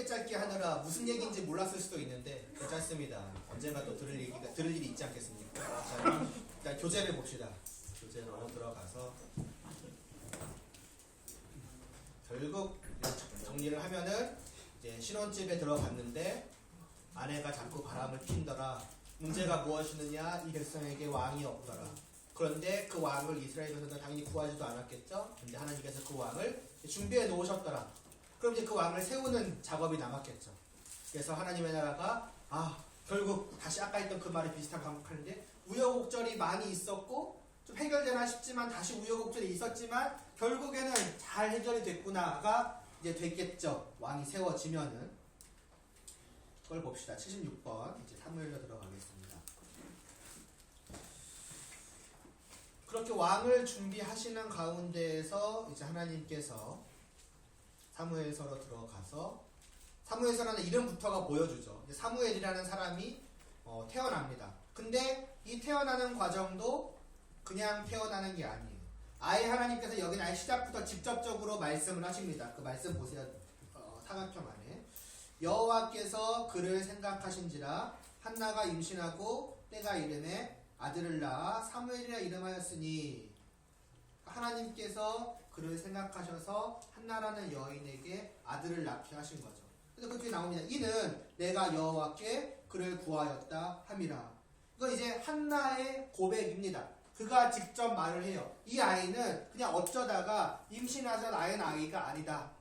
짧게 하느라 무슨 얘기인지 몰랐을 수도 있는데 괜찮습니다. 언젠가 또 들을 일이 있지 않겠습니까? 자, 일단 교재를 봅시다. 교재로 들어가서 결국 정리를 하면은 이제 신혼집에 들어갔는데 아내가 자꾸 바람을 핀더라. 문제가 무엇이느냐? 이 백성에게 왕이 없더라. 그런데 그 왕을 이스라엘 백성들은 당연히 구하지도 않았겠죠? 근데 하나님께서 그 왕을 준비해 놓으셨더라. 그럼 이제 그 왕을 세우는 작업이 남았겠죠. 그래서 하나님의 나라가 결국 다시 아까 했던 그 말이 비슷한 반복하는데 우여곡절이 많이 있었고 좀 해결되나 싶지만 다시 우여곡절이 있었지만 결국에는 잘 해결이 됐구나가 이제 됐겠죠. 왕이 세워지면은. 그걸 봅시다. 76번 이제 사무엘로 들어가겠습니다. 그렇게 왕을 준비하시는 가운데에서 이제 하나님께서 사무엘서로 들어가서 사무엘서라는 이름부터가 보여주죠. 사무엘이라는 사람이 태어납니다. 근데 이 태어나는 과정도 그냥 태어나는 게 아니에요. 아예 하나님께서 여기는 아예 시작부터 직접적으로 말씀을 하십니다. 그 말씀 보세요. 사각형 안에 여호와께서 그를 생각하신지라 한나가 임신하고 때가 이름에 아들을 낳아 사무엘이라 이름하였으니 하나님께서 그를 생각하셔서 한나라는 여인에게 아들을 낳게 하신 거죠. 그래서 그렇게 나옵니다. 이는 내가 여호와께 그를 구하였다 함이라. 이건 이제 한나의 고백입니다. 그가 직접 말을 해요. 이 아이는 그냥 어쩌다가 임신해서 낳은 아이가 아니다.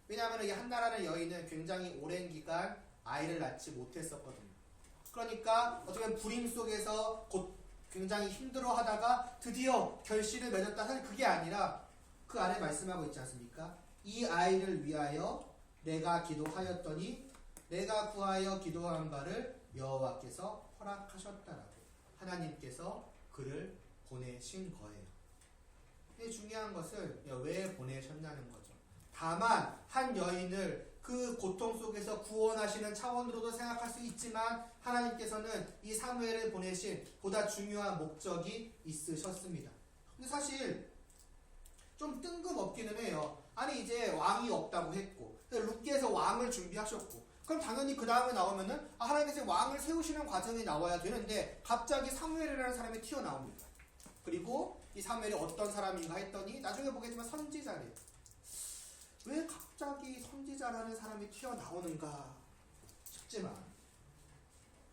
왜냐하면 이 한나라는 여인은 굉장히 오랜 기간 아이를 낳지 못했었거든요. 그러니까 어떻게 보면 불임 속에서 곧 굉장히 힘들어 하다가 드디어 결실을 맺었다. 사실 그게 아니라 그 안에 말씀하고 있지 않습니까? 이 아이를 위하여 내가 기도하였더니 내가 구하여 기도한 바를 여호와께서 허락하셨다라고. 하나님께서 그를 보내신 거예요. 근데 중요한 것은 왜 보내셨냐는 거죠. 다만 한 여인을 그 고통 속에서 구원하시는 차원으로도 생각할 수 있지만 하나님께서는 이 사무엘을 보내신 보다 중요한 목적이 있으셨습니다. 근데 사실 좀 뜬금없기는 해요. 아니 이제 왕이 없다고 했고 룻께서 왕을 준비하셨고 그럼 당연히 그 다음에 나오면은 하나님께서 왕을 세우시는 과정이 나와야 되는데 갑자기 사무엘이라는 사람이 튀어나옵니다. 그리고 이 사무엘이 어떤 사람인가 했더니 나중에 보겠지만 선지자래요. 왜 갑자기 선지자라는 사람이 튀어나오는가 싶지만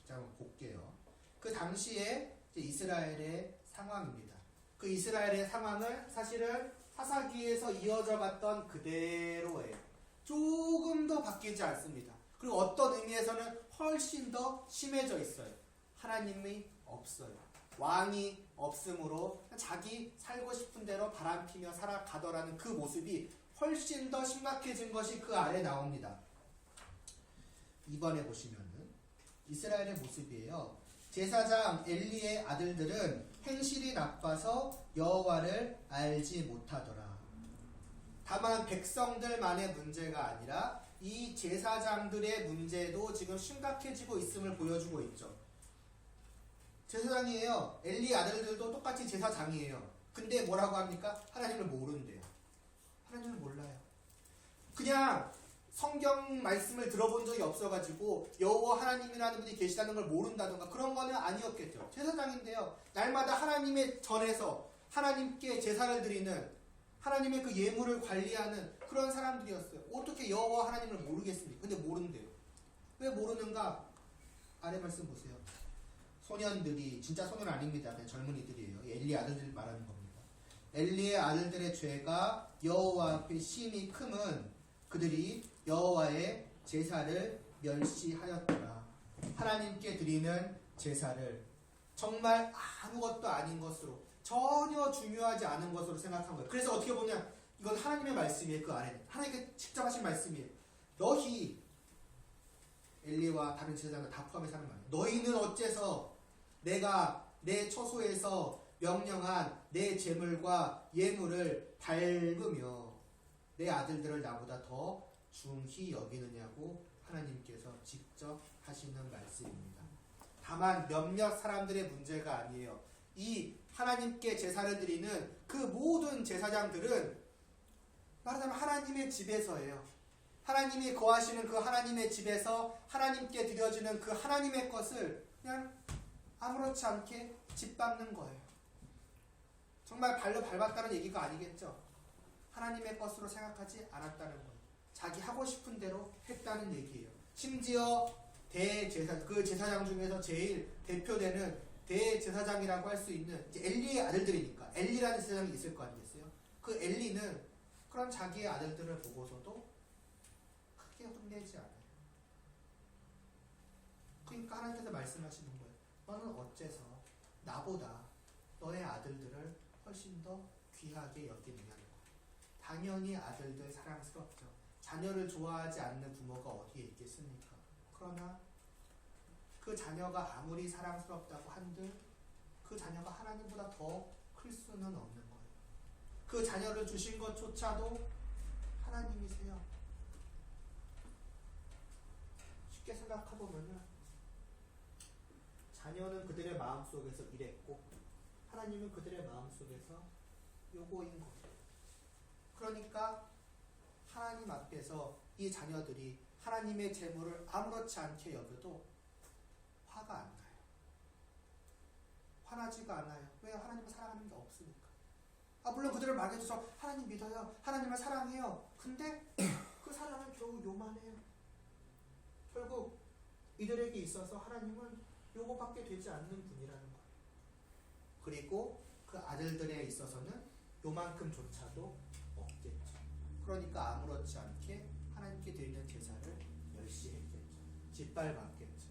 자 한번 볼게요. 그 당시에 이스라엘의 상황입니다. 그 이스라엘의 상황은 사실은 사사기에서 이어져 갔던 그대로예요. 조금 더 바뀌지 않습니다. 그리고 어떤 의미에서는 훨씬 더 심해져 있어요. 하나님이 없어요. 왕이 없으므로 자기 살고 싶은 대로 바람피며 살아가더라는 그 모습이 훨씬 더 심각해진 것이 그 아래 나옵니다. 이번에 보시면은 이스라엘의 모습이에요. 제사장 엘리의 아들들은 행실이 나빠서 여호와를 알지 못하더라. 다만 백성들만의 문제가 아니라 이 제사장들의 문제도 지금 심각해지고 있음을 보여주고 있죠. 제사장이에요. 엘리 아들들도 똑같이 제사장이에요. 근데 뭐라고 합니까? 하나님을 모른대요. 하나님을 몰라요. 그냥 성경 말씀을 들어본 적이 없어가지고 여호와 하나님이라는 분이 계시다는 걸 모른다던가 그런 거는 아니었겠죠. 제사장인데요. 날마다 하나님의 전에서 하나님께 제사를 드리는 하나님의 그 예물을 관리하는 그런 사람들이었어요. 어떻게 여호와 하나님을 모르겠습니까? 근데 모른대요. 왜 모르는가? 아래 말씀 보세요. 소년들이 진짜 소년 아닙니다. 그냥 젊은이들이에요. 엘리 아들들 말하는 겁니다. 엘리의 아들들의 죄가 여호와 앞에 심히 크면 그들이 여호와의 제사를 멸시하였더라. 하나님께 드리는 제사를 정말 아무것도 아닌 것으로 전혀 중요하지 않은 것으로 생각한 거예요. 그래서 어떻게 보면 이건 하나님의 말씀이에요. 그 안에 하나님께 직접 하신 말씀이에요. 너희 엘리와 다른 제사장을 다 포함해서 하는 말이에요. 너희는 어째서 내가 내 처소에서 명령한 내 재물과 예물을 밟으며 내 아들들을 나보다 더 중히 여기느냐고 하나님께서 직접 하시는 말씀입니다. 다만 몇몇 사람들의 문제가 아니에요. 이 하나님께 제사를 드리는 그 모든 제사장들은 말하자면 하나님의 집에서예요. 하나님이 거하시는 그 하나님의 집에서 하나님께 드려지는 그 하나님의 것을 그냥 아무렇지 않게 짓밟는 거예요. 정말 발로 밟았다는 얘기가 아니겠죠. 하나님의 것으로 생각하지 않았다는 거예요. 자기 하고 싶은 대로 했다는 얘기예요. 심지어 그 제사장 중에서 제일 대표되는 대제사장이라고 할 수 있는 이제 엘리의 아들들이니까 엘리라는 제사장이 있을 거 아니겠어요? 그 엘리는 그런 자기의 아들들을 보고서도 크게 혼내지 않아요. 그러니까 하나님께서 말씀하시는 거예요. 너는 어째서 나보다 너의 아들들을 훨씬 더 귀하게 여기느냐는 거예요. 당연히 아들들 사랑스럽죠. 자녀를 좋아하지 않는 부모가 어디에 있겠습니까? 그러나 그 자녀가 아무리 사랑스럽다고 한들 그 자녀가 하나님보다 더 클 수는 없는 거예요. 그 자녀를 주신 것조차도 하나님이세요. 쉽게 생각해보면요, 자녀는 그들의 마음속에서 이랬고 하나님은 그들의 마음속에서 요거인 거예요. 그러니까 하나님 앞에서 이 자녀들이 하나님의 재물을 아무렇지 않게 여겨도 화가 안 나요. 화나지가 않아요. 왜요? 하나님을 사랑하는 게 없으니까. 물론 그들을 말해줘서 하나님 믿어요. 하나님을 사랑해요. 근데 그 사랑은 겨우 요만해요. 결국 이들에게 있어서 하나님은 요거밖에 되지 않는 분이라는 거예요. 그리고 그 아들들에 있어서는 요만큼조차도 없겠죠. 그러니까 아무렇지 않게 하나님께 드리는 제사를 멸시했겠죠. 짓밟았겠죠.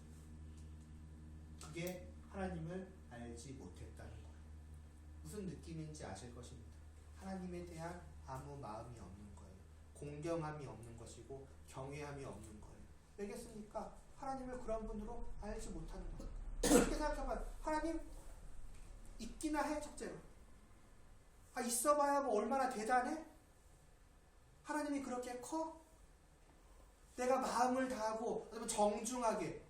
그게 하나님을 알지 못했다는 거예요. 무슨 느낌인지 아실 것입니다. 하나님에 대한 아무 마음이 없는 거예요. 공경함이 없는 것이고 경외함이 없는 거예요. 왜겠습니까? 하나님을 그런 분으로 알지 못하는 거예요. 이렇게 생각해봐요. 하나님 있기나 해, 첫째로. 있어봐야 뭐 얼마나 대단해? 하나님이 그렇게 커? 내가 마음을 다하고 정중하게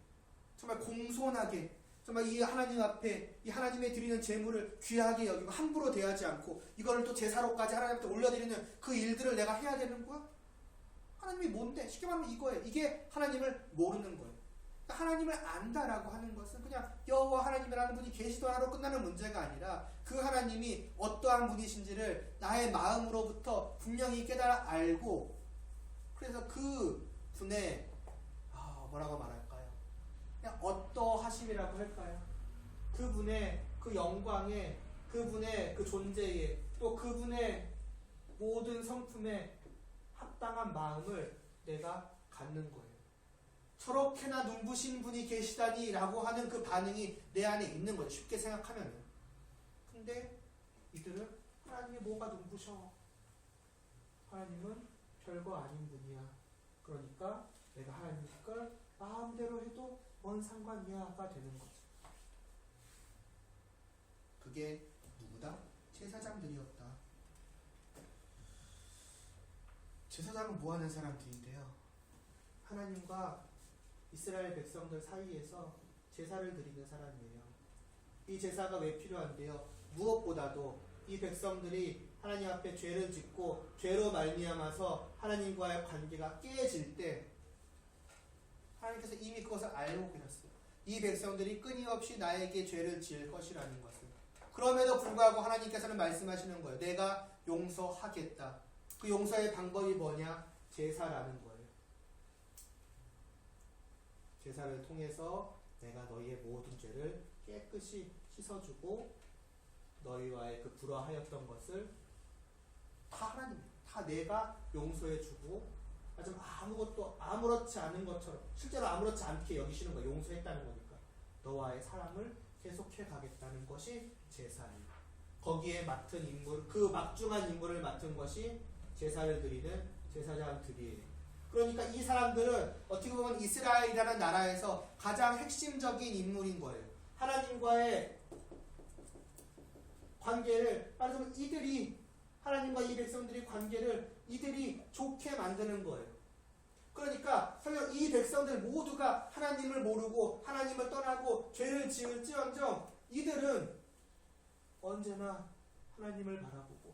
정말 공손하게 정말 이 하나님 앞에 이 하나님의 드리는 제물을 귀하게 여기고 함부로 대하지 않고 이거를 또 제사로까지 하나님한테 올려드리는 그 일들을 내가 해야 되는 거야? 하나님이 뭔데? 쉽게 말하면 이거예요. 이게 하나님을 모르는 거예요. 하나님을 안다라고 하는 것은 그냥 여호와 하나님이라는 분이 계시더라로 끝나는 문제가 아니라 그 하나님이 어떠한 분이신지를 나의 마음으로부터 분명히 깨달아 알고 그래서 그 분의 뭐라고 말할까요? 그냥 어떠하심이라고 할까요? 그분의 그 영광에 그분의 그 존재에 또 그분의 모든 성품에 합당한 마음을 내가 갖는 거예요. 저렇게나 눈부신 분이 계시다니 라고 하는 그 반응이 내 안에 있는 거죠. 쉽게 생각하면. 근데 이들은 하나님이 뭐가 눈부셔? 하나님은 별거 아닌 분이야. 그러니까 내가 하나님 걸 마음대로 해도 뭔 상관이야가 되는 거죠. 그게 누구다? 제사장들이었다. 제사장은 뭐하는 사람들인데요? 하나님과 이스라엘 백성들 사이에서 제사를 드리는 사람이에요. 이 제사가 왜 필요한데요? 무엇보다도 이 백성들이 하나님 앞에 죄를 짓고 죄로 말미암아서 하나님과의 관계가 깨질 때 하나님께서 이미 그것을 알고 계셨어요. 이 백성들이 끊임없이 나에게 죄를 지을 것이라는 것을. 그럼에도 불구하고 하나님께서는 말씀하시는 거예요. 내가 용서하겠다. 그 용서의 방법이 뭐냐? 제사라는 거예요. 제사를 통해서 내가 너희의 모든 죄를 깨끗이 씻어주고 너희와의 그 불화하였던 것을 다 하나님, 다 내가 용서해주고 하지만 아무것도 아무렇지 않은 것처럼 실제로 아무렇지 않게 여기시는 거예요. 용서했다는 거니까 너와의 사랑을 계속해 가겠다는 것이 제사예요. 거기에 맡은 인물, 그 막중한 임무를 맡은 것이 제사를 드리는 제사장들이에요. 그러니까 이 사람들은 어떻게 보면 이스라엘이라는 나라에서 가장 핵심적인 인물인 거예요. 하나님과의 관계를, 말하자면 이들이 하나님과 이 백성들의 관계를 이들이 좋게 만드는 거예요. 그러니까 설령 이 백성들 모두가 하나님을 모르고 하나님을 떠나고 죄를 지을지언정 이들은 언제나 하나님을 바라보고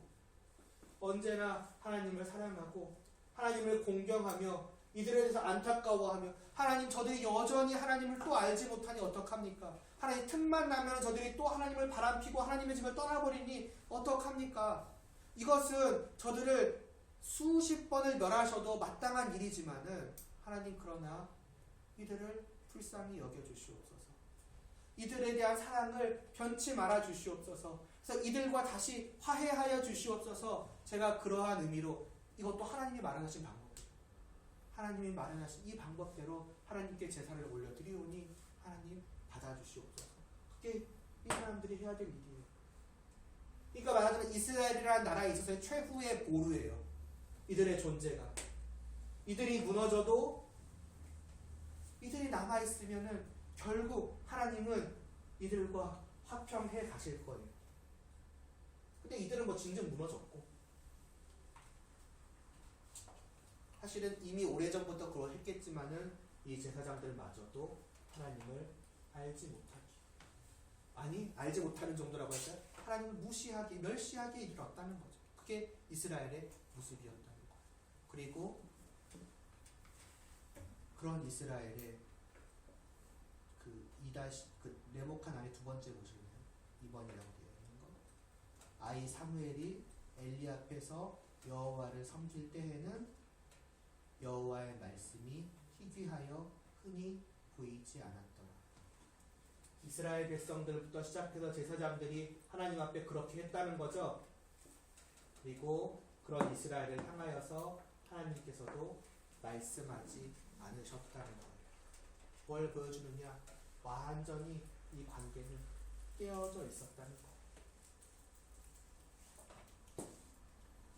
언제나 하나님을 사랑하고 하나님을 공경하며 이들에 대해서 안타까워하며 하나님 저들이 여전히 하나님을 또 알지 못하니 어떡합니까? 하나님 틈만 나면 저들이 또 하나님을 바람피고 하나님의 집을 떠나버리니 어떡합니까? 이것은 저들을 수십 번을 멸하셔도 마땅한 일이지만은 하나님 그러나 이들을 불쌍히 여겨주시옵소서. 이들에 대한 사랑을 변치 말아 주시옵소서. 그래서 이들과 다시 화해하여 주시옵소서. 제가 그러한 의미로 이것도 하나님이 마련하신 방법이에요. 하나님이 마련하신 이 방법대로 하나님께 제사를 올려드리오니 하나님 받아주시옵소서. 그게 이 사람들이 해야 될 일이에요. 그러니까 말하자면 이스라엘이라는 나라에 있어서의 최후의 보루예요. 이들의 존재가. 이들이 무너져도 이들이 남아있으면은 결국 하나님은 이들과 화평해 가실 거예요. 근데 이들은 뭐 진즉 무너졌고 사실은 이미 오래전부터 그걸 했겠지만은 이 제사장들마저도 하나님을 알지 못하기, 아니 알지 못하는 정도라고 할까요? 하나님을 무시하기, 멸시하기에 이르렀다는 거죠. 그게 이스라엘의 모습이었다는 거예요. 그리고 그런 이스라엘의 그 네모칸 안에 두 번째 보시면 2번이라고 되어 있는 거. 아이 사무엘이 엘리 앞에서 여호와를 섬길 때에는 여호와의 말씀이 희귀하여 흔히 보이지 않았더라. 이스라엘 백성들부터 시작해서 제사장들이 하나님 앞에 그렇게 했다는 거죠. 그리고 그런 이스라엘을 향하여서 하나님께서도 말씀하지 않으셨다는 거예요. 뭘 보여주느냐? 완전히 이 관계는 깨어져 있었다는 거.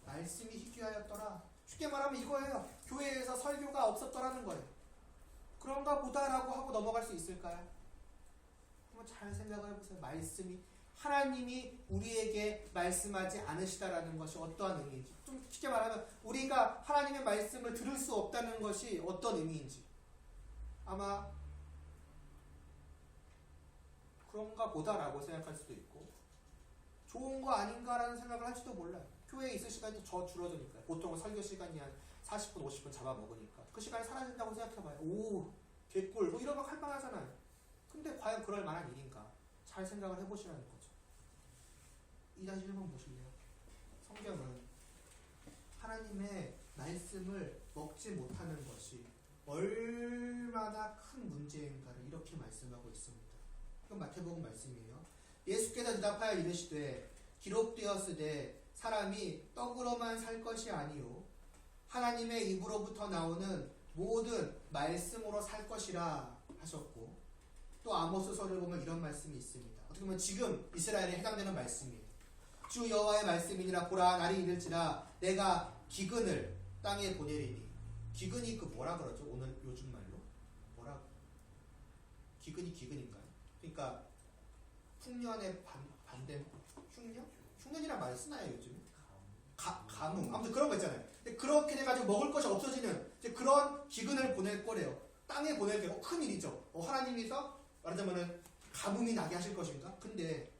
말씀이 희귀하였더라. 쉽게 말하면 이거예요. 교회에서 설교가 없었더라는 거예요. 그런가 보다라고 하고 넘어갈 수 있을까요? 한번 잘 생각을 해보세요. 말씀이, 하나님이 우리에게 말씀하지 않으시다라는 것이 어떠한 의미인지, 좀 쉽게 말하면 우리가 하나님의 말씀을 들을 수 없다는 것이 어떤 의미인지 아마 그런가 보다라고 생각할 수도 있고 좋은 거 아닌가라는 생각을 할지도 몰라요. 교회에 있을 시간이 더 줄어드니까요. 보통 설교 시간이 한 40분, 50분 잡아먹으니까 그 시간이 사라진다고 생각해봐요. 오, 개꿀, 뭐 이런 거 할 만하잖아요. 근데 과연 그럴 만한 일인가? 잘 생각을 해보시라는 거죠. 2-1번 보실래요? 성경은 하나님의 말씀을 먹지 못하는 것이 얼마나 큰 문제인가를 이렇게 말씀하고 있습니다. 이건 마태복음 말씀이에요. 예수께서 대답하여 이르시되 기록되었으되 사람이 떡으로만 살 것이 아니요 하나님의 입으로부터 나오는 모든 말씀으로 살 것이라 하셨고, 또 아모스서를 보면 이런 말씀이 있습니다. 어떻게 보면 지금 이스라엘에 해당되는 말씀이에요. 주 여호와의 말씀이니라. 보라, 날이 이를지라 내가 기근을 땅에 보내리니. 기근이 그 뭐라 그러죠? 오늘 요즘 말로 뭐라? 기근이 기근인가요? 그러니까 풍년의 반대 흉년? 흉년이란 말을 쓰나요 요즘에? 가뭄. 아무튼 그런 거 있잖아요. 근데 그렇게 돼가지고 먹을 것이 없어지는 이제 그런 기근을 보낼 거래요. 땅에 보낼 게 큰 일이죠. 하나님께서 말하자면은 가뭄이 나게 하실 것인가? 근데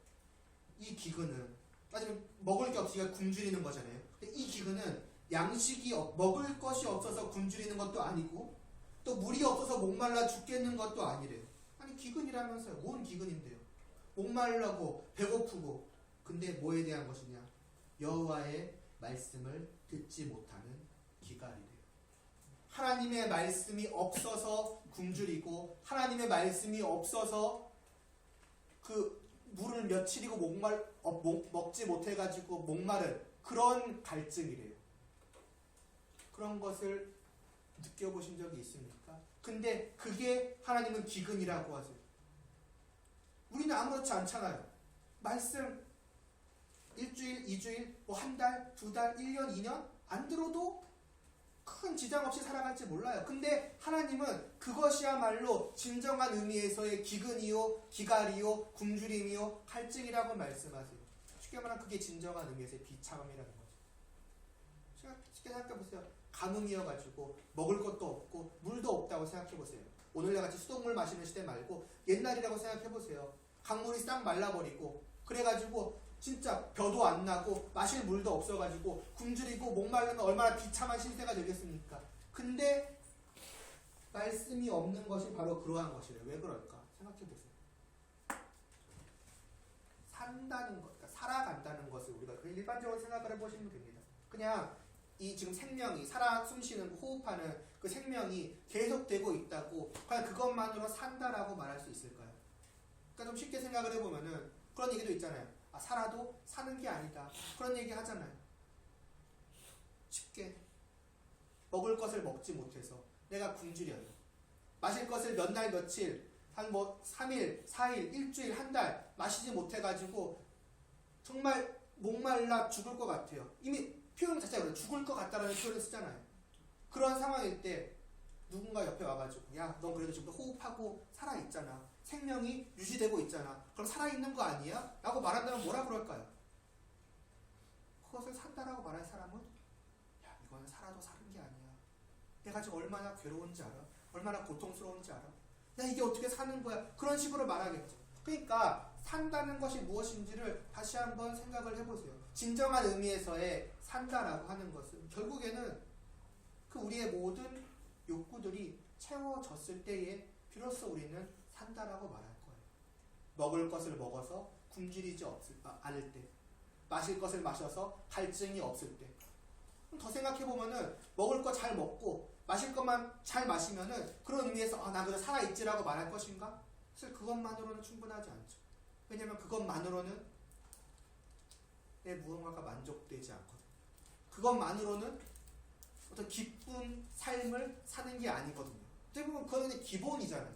이 기근은 따지면 먹을 게 없으니까 굶주리는 거잖아요. 근데 이 기근은 양식이 먹을 것이 없어서 굶주리는 것도 아니고 또 물이 없어서 목말라 죽겠는 것도 아니래요. 아니 기근이라면서요. 뭔 기근인데요? 목말라고 배고프고. 근데 뭐에 대한 것이냐? 여호와의 말씀을 듣지 못하는 기갈이래요. 하나님의 말씀이 없어서 굶주리고 하나님의 말씀이 없어서 그 물을 며칠이고 먹지 못해가지고 목마른 그런 갈증이래요. 그런 것을 느껴보신 적이 있습니까? 근데 그게 하나님은 기근이라고 하세요. 우리는 아무렇지 않잖아요. 말씀 일주일, 2주일, 뭐 한 달, 2달, 1년, 2년 안 들어도 큰 지장 없이 살아갈지 몰라요. 근데 하나님은 그것이야말로 진정한 의미에서의 기근이요, 기갈이요, 굶주림이요, 갈증이라고 말씀하세요. 쉽게 말하면 그게 진정한 의미에서의 비참함이라는 거죠. 쉽게 생각해보세요. 가뭄이어가지고 먹을 것도 없고 물도 없다고 생각해보세요. 오늘날같이 수돗물 마시는 시대 말고 옛날이라고 생각해보세요. 강물이 싹 말라버리고 그래가지고 진짜 벼도 안 나고 마실 물도 없어가지고 굶주리고 목마르면 얼마나 비참한 신세가 되겠습니까? 근데 말씀이 없는 것이 바로 그러한 것이래요. 왜 그럴까? 생각해 보세요. 산다는 것, 그러니까 살아간다는 것을 우리가 일반적으로 생각을 해보시면 됩니다. 그냥 이 지금 생명이 살아 숨쉬는 호흡하는 그 생명이 계속되고 있다고 과연 그것만으로 산다라고 말할 수 있을까요? 그러니까 좀 쉽게 생각을 해보면은 그런 얘기도 있잖아요. 아, 살아도 사는 게 아니다. 그런 얘기 하잖아요. 쉽게 먹을 것을 먹지 못해서 내가 굶주려요. 마실 것을 몇 날 며칠 한 뭐 3일, 4일, 일주일, 한 달 마시지 못해가지고 정말 목말라 죽을 것 같아요. 이미 표현 자체가 그래요. 죽을 것 같다라는 표현을 쓰잖아요. 그런 상황일 때 누군가 옆에 와가지고 야, 넌 그래도 지금 호흡하고 살아있잖아. 생명이 유지되고 있잖아. 그럼 살아있는 거 아니야? 라고 말한다면 뭐라 그럴까요? 그것을 산다라고 말할 사람은 야, 이거는 살아도 사는 게 아니야. 내가 지금 얼마나 괴로운지 알아? 얼마나 고통스러운지 알아? 야, 이게 어떻게 사는 거야? 그런 식으로 말하겠죠. 그러니까 산다는 것이 무엇인지를 다시 한번 생각을 해보세요. 진정한 의미에서의 산다라고 하는 것은 결국에는 그 우리의 모든 욕구들이 채워졌을 때에 비로소 우리는 산다라고 말할 거예요. 먹을 것을 먹어서 굶주리지 않을 때, 마실 것을 마셔서 갈증이 없을 때. 더 생각해보면은 먹을 거 잘 먹고 마실 것만 잘 마시면은 그런 의미에서 나 그래도 살아있지라고 말할 것인가? 사실 그것만으로는 충분하지 않죠. 왜냐면 그것만으로는 내 무언가가 만족되지 않거든. 그것만으로는 어떤 기쁜 삶을 사는 게 아니거든요. 어떻게 보면 그거는 기본이잖아요.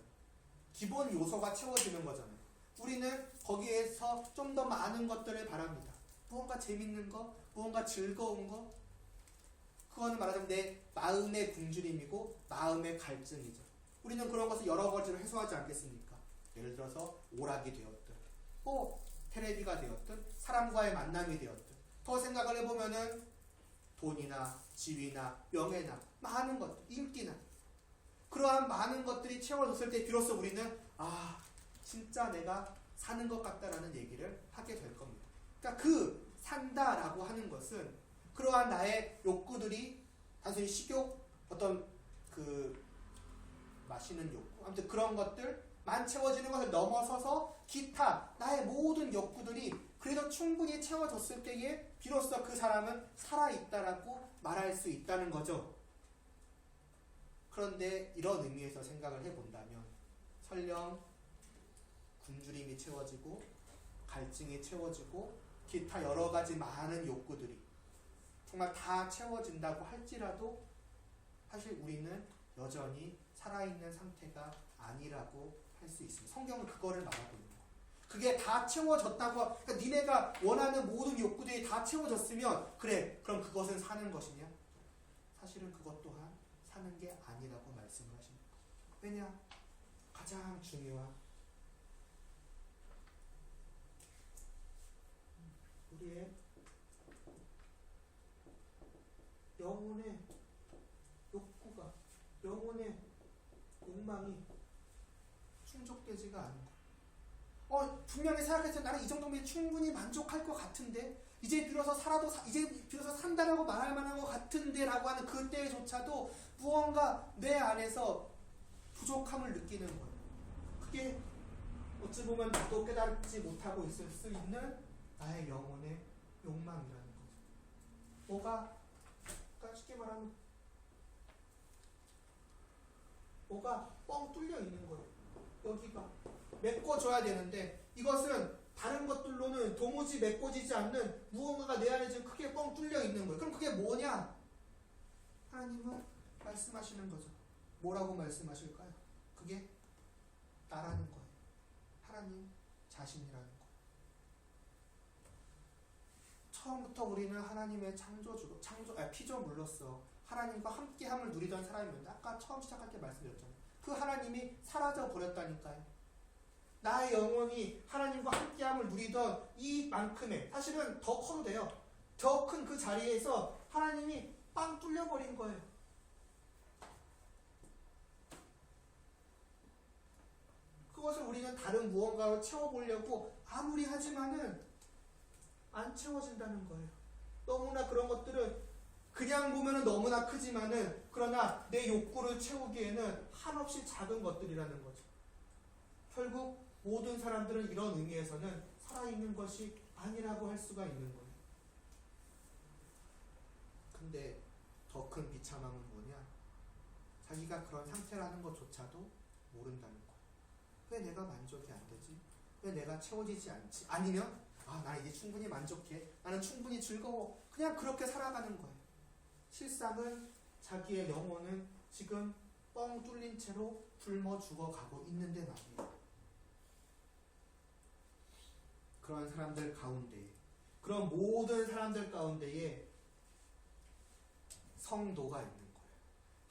기본 요소가 채워지는 거잖아요. 우리는 거기에서 좀 더 많은 것들을 바랍니다. 무언가 재밌는 거, 무언가 즐거운 거, 그거는 말하자면 내 마음의 굶주림이고 마음의 갈증이죠. 우리는 그런 것을 여러 가지로 해소하지 않겠습니까? 예를 들어서 오락이 되었든 테레비가 되었든 사람과의 만남이 되었든 더 생각을 해보면은 돈이나 지위나 명예나 많은 것들, 인기나 그러한 많은 것들이 채워졌을 때 비로소 우리는 진짜 내가 사는 것 같다라는 얘기를 하게 될 겁니다. 그러니까 그 산다라고 하는 것은 그러한 나의 욕구들이 단순히 식욕, 어떤 그 마시는 욕구, 아무튼 그런 것들만 채워지는 것을 넘어서서 기타 나의 모든 욕구들이 그래도 충분히 채워졌을 때에 비로소 그 사람은 살아있다라고 말할 수 있다는 거죠. 그런데 이런 의미에서 생각을 해본다면 설령 굶주림이 채워지고 갈증이 채워지고 기타 여러 가지 많은 욕구들이 정말 다 채워진다고 할지라도 사실 우리는 여전히 살아있는 상태가 아니라고 할 수 있습니다. 성경은 그거를 말하고 있는 거예요. 그게 다 채워졌다고, 그러니까 니네가 원하는 모든 욕구들이 다 채워졌으면 그래, 그럼 그것은 사는 것이냐? 사실은 그것 또한 사는 게 아니라고 말씀을 하십니다. 왜냐? 가장 중요한 우리의 영혼의 욕구가, 영혼의 욕망이 충족되지가 않은 거예요. 분명히 생각했을 때 나는 이 정도면 충분히 만족할 것 같은데, 이제 비로소 이제 비로소 산다라고 말할 만한 것 같은데 라고 하는 그때조차도 무언가 내 안에서 부족함을 느끼는 거예요. 그게 어찌 보면 나도 깨닫지 못하고 있을 수 있는 나의 영혼의 욕망이라는 거죠. 그러니까 쉽게 말하면 뭐가 뻥 뚫려 있는 거예요. 여기가 메꿔줘야 되는데 이것은 다른 것들로는 도무지 메꿔지지 않는 무언가가 내 안에 지금 크게 뻥 뚫려 있는 거예요. 그럼 그게 뭐냐? 하나님은 말씀하시는 거죠. 뭐라고 말씀하실까요? 그게 나라는 거예요. 하나님 자신이라는 거예요. 처음부터 우리는 하나님의 피조물로서 하나님과 함께함을 누리던 사람이었는데 아까 처음 시작할 때 말씀드렸잖아요. 그 하나님이 사라져 버렸다니까요. 나의 영혼이 하나님과 함께함을 누리던 이만큼의, 사실은 더 커도 돼요. 더 큰 그 자리에서 하나님이 빵 뚫려버린 거예요. 그것을 우리는 다른 무언가로 채워보려고 아무리 하지만은 안 채워진다는 거예요. 너무나 그런 것들은 그냥 보면 보면은 너무나 크지만은 그러나 내 욕구를 채우기에는 한없이 작은 것들이라는 거죠. 결국 모든 사람들은 이런 의미에서는 살아있는 것이 아니라고 할 수가 있는 거예요. 근데 더 큰 비참함은 뭐냐? 자기가 그런 상태라는 것조차도 모른다는 거예요. 왜 내가 만족이 안 되지? 왜 내가 채워지지 않지? 아니면 나 이제 충분히 만족해. 나는 충분히 즐거워. 그냥 그렇게 살아가는 거예요. 실상은 자기의 영혼은 지금 뻥 뚫린 채로 굶어 죽어가고 있는데 말이에요. 그런 사람들 가운데, 그런 모든 사람들 가운데에 성도가 있는 거예요.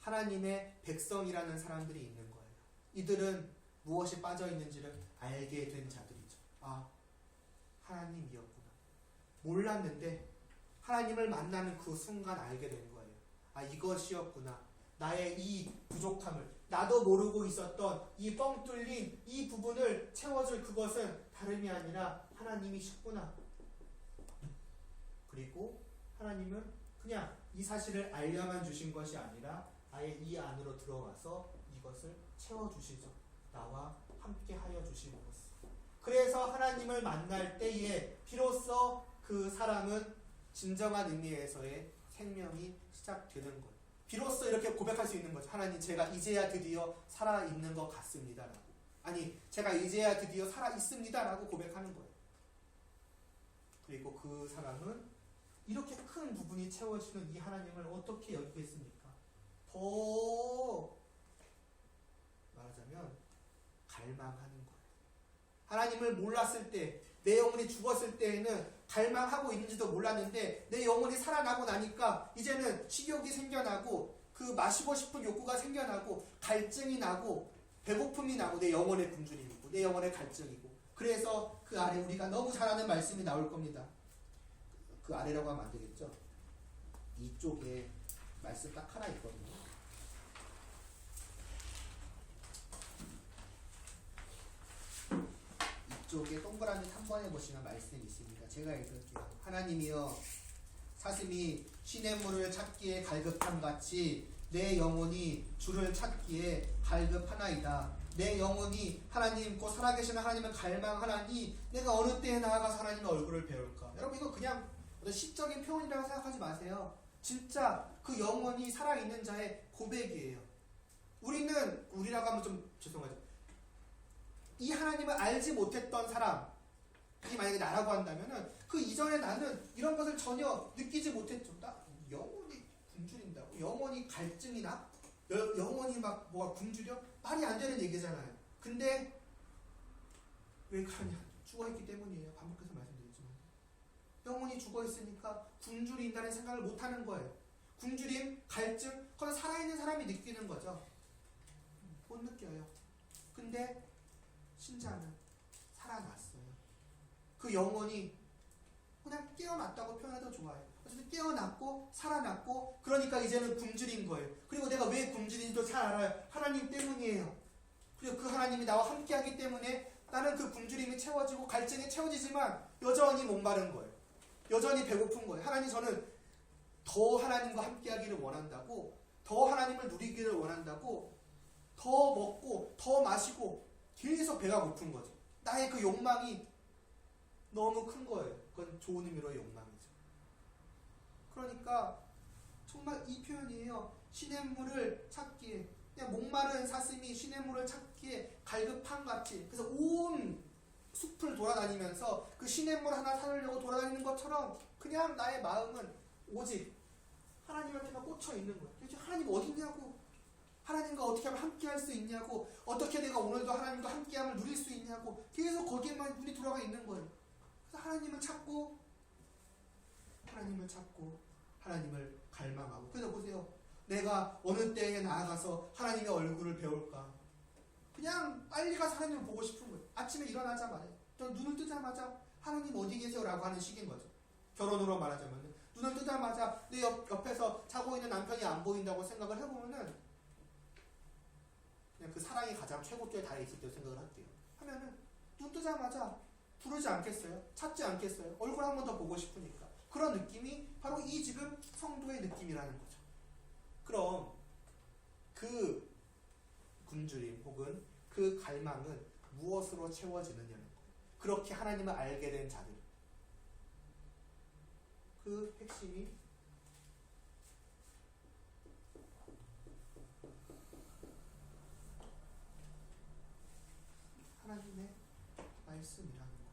하나님의 백성이라는 사람들이 있는 거예요. 이들은 무엇이 빠져 있는지를 알게 된 자들이죠. 하나님이었구나. 몰랐는데 하나님을 만나는 그 순간 알게 된 거예요. 이것이었구나. 나의 이 부족함을, 나도 모르고 있었던 이 뻥 뚫린 이 부분을 채워줄 그것은 다름이 아니라 하나님이셨구나. 그리고 하나님은 그냥 이 사실을 알려만 주신 것이 아니라 아예 이 안으로 들어가서 이것을 채워주시죠. 나와 함께 하여 주시는 것을. 그래서 하나님을 만날 때에 비로소 그 사람은 진정한 의미에서의 생명이 시작되는 거예요. 비로소 이렇게 고백할 수 있는 거죠. 하나님, 제가 이제야 드디어 살아있는 것 같습니다 라고. 아니, 제가 이제야 드디어 살아있습니다 라고 고백하는 거예요. 그리고 그 사람은 이렇게 큰 부분이 채워지는 이 하나님을 어떻게 여기겠습니까? 더 말하자면 갈망하는 거예요. 하나님을 몰랐을 때, 내 영혼이 죽었을 때에는 갈망하고 있는지도 몰랐는데 내 영혼이 살아나고 나니까 이제는 식욕이 생겨나고 그 마시고 싶은 욕구가 생겨나고 갈증이 나고 배고픔이 나고 내 영혼의 굶주림이고 내 영혼의 갈증이고, 그래서 그 아래 우리가 너무 잘 아는 말씀이 나올 겁니다. 그 아래라고 하면 안 되겠죠? 이쪽에 말씀 딱 하나 있거든요. 이쪽에 동그라미 3번에 보시면 말씀이 있습니다. 제가 읽을게요. 하나님이여, 사슴이 시냇물을 찾기에 갈급함같이 내 영혼이 주를 찾기에 갈급하나이다. 내 영혼이 하나님, 곧 살아계시는 하나님을 갈망하나니 내가 어느 때에 나아가서 하나님의 얼굴을 배울까? 여러분, 이거 그냥 시적인 표현이라고 생각하지 마세요. 진짜 그 영혼이 살아있는 자의 고백이에요. 우리라고 하면 좀 죄송하죠. 이 하나님을 알지 못했던 사람이 만약에 나라고 한다면은 그 이전에 나는 이런 것을 전혀 느끼지 못했죠. 나 영혼이 굶주린다고? 영혼이 갈증이 나? 영혼이 막 뭐가 굶주려? 말이 안 되는 얘기잖아요. 근데 왜 그러냐? 죽어있기 때문이에요. 반복해서 말씀드리지만 영혼이 죽어있으니까 굶주린다는 생각을 못하는 거예요. 굶주림, 갈증, 그건 살아있는 사람이 느끼는 거죠. 못 느껴요. 근데 신자는 살아났어요. 그 영혼이 그냥 깨어났다고 표현해도 좋아요. 어쨌든 깨어났고 살아났고, 그러니까 이제는 굶주린 거예요. 그리고 내가 왜 굶주린지도 잘 알아요. 하나님 때문이에요. 그리고 그 하나님이 나와 함께하기 때문에 나는 그 굶주림이 채워지고 갈증이 채워지지만 여전히 목마른 거예요. 여전히 배고픈 거예요. 하나님, 저는 더 하나님과 함께하기를 원한다고, 더 하나님을 누리기를 원한다고, 더 먹고 더 마시고 계속 배가 고픈 거죠. 나의 그 욕망이 너무 큰 거예요. 그건 좋은 의미로의 욕망이죠. 그러니까 정말 이 표현이에요. 시냇물을 찾기에, 그냥 목마른 사슴이 시냇물을 찾기에 갈급함같이. 그래서 온 숲을 돌아다니면서 그 시냇물 하나 찾으려고 돌아다니는 것처럼 그냥 나의 마음은 오직 하나님한테만 꽂혀 있는 거예요. 하나님 어디 있냐고, 하나님과 어떻게 하면 함께할 수 있냐고, 어떻게 내가 오늘도 하나님과 함께함을 누릴 수 있냐고, 계속 거기에만 눈이 돌아가 있는 거예요. 그래서 하나님을 찾고 하나님을 갈망하고. 그래서 보세요. 내가 어느 때에 나아가서 하나님의 얼굴을 배울까? 그냥 빨리 가서 하나님을 보고 싶은 거예요. 아침에 일어나자마자, 또 눈을 뜨자마자 하나님 어디 계세요? 라고 하는 식인 거죠. 결혼으로 말하자면 눈을 뜨자마자 내 옆에서 자고 있는 남편이 안 보인다고 생각을 해보면은 그냥 그 사랑이 가장 최고조에 달해 있을 때 생각을 할게요. 하면은 눈 뜨자마자 부르지 않겠어요? 찾지 않겠어요? 얼굴 한 번 더 보고 싶으니까. 그런 느낌이 바로 이 지금 성도의 느낌이라는 거죠. 그럼 그 굶주림 혹은 그 갈망은 무엇으로 채워지느냐는 거예요. 그렇게 하나님을 알게 된 자들. 그 핵심이 하나님의 말씀이라는 거예요.